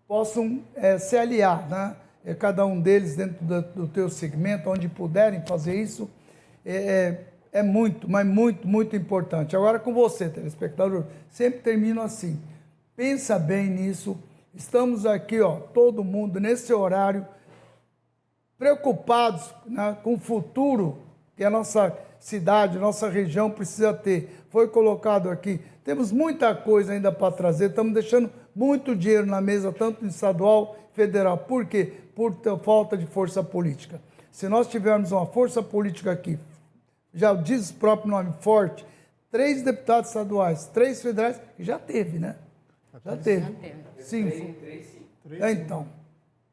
A: possam se aliar, né? Cada um deles dentro do teu segmento, onde puderem fazer isso, é muito, mas muito, muito importante. Agora com você, telespectador, sempre termino assim, pensa bem nisso, estamos aqui, todo mundo nesse horário, preocupados, né, com o futuro que a nossa cidade, nossa região precisa ter. Foi colocado aqui, temos muita coisa ainda para trazer, estamos deixando muito dinheiro na mesa, tanto estadual, federal. Por quê? Por falta de força política. Se nós tivermos uma força política aqui, já diz o próprio nome, forte, 3 deputados estaduais, 3 federais, já teve, né? Já teve. 5. Então,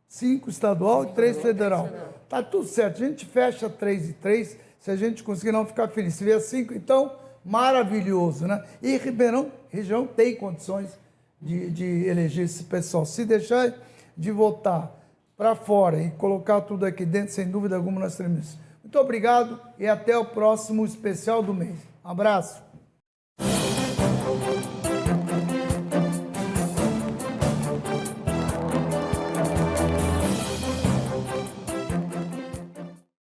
A: 5 estadual e 3 federal. Tá tudo certo, a gente fecha 3 e 3, se a gente conseguir não ficar feliz. Se vier 5, então, maravilhoso, né? E Ribeirão, região tem condições de eleger esse pessoal. Se deixar de votar para fora e colocar tudo aqui dentro, sem dúvida alguma, nós teremos isso. Muito obrigado e até o próximo especial do mês. Um abraço.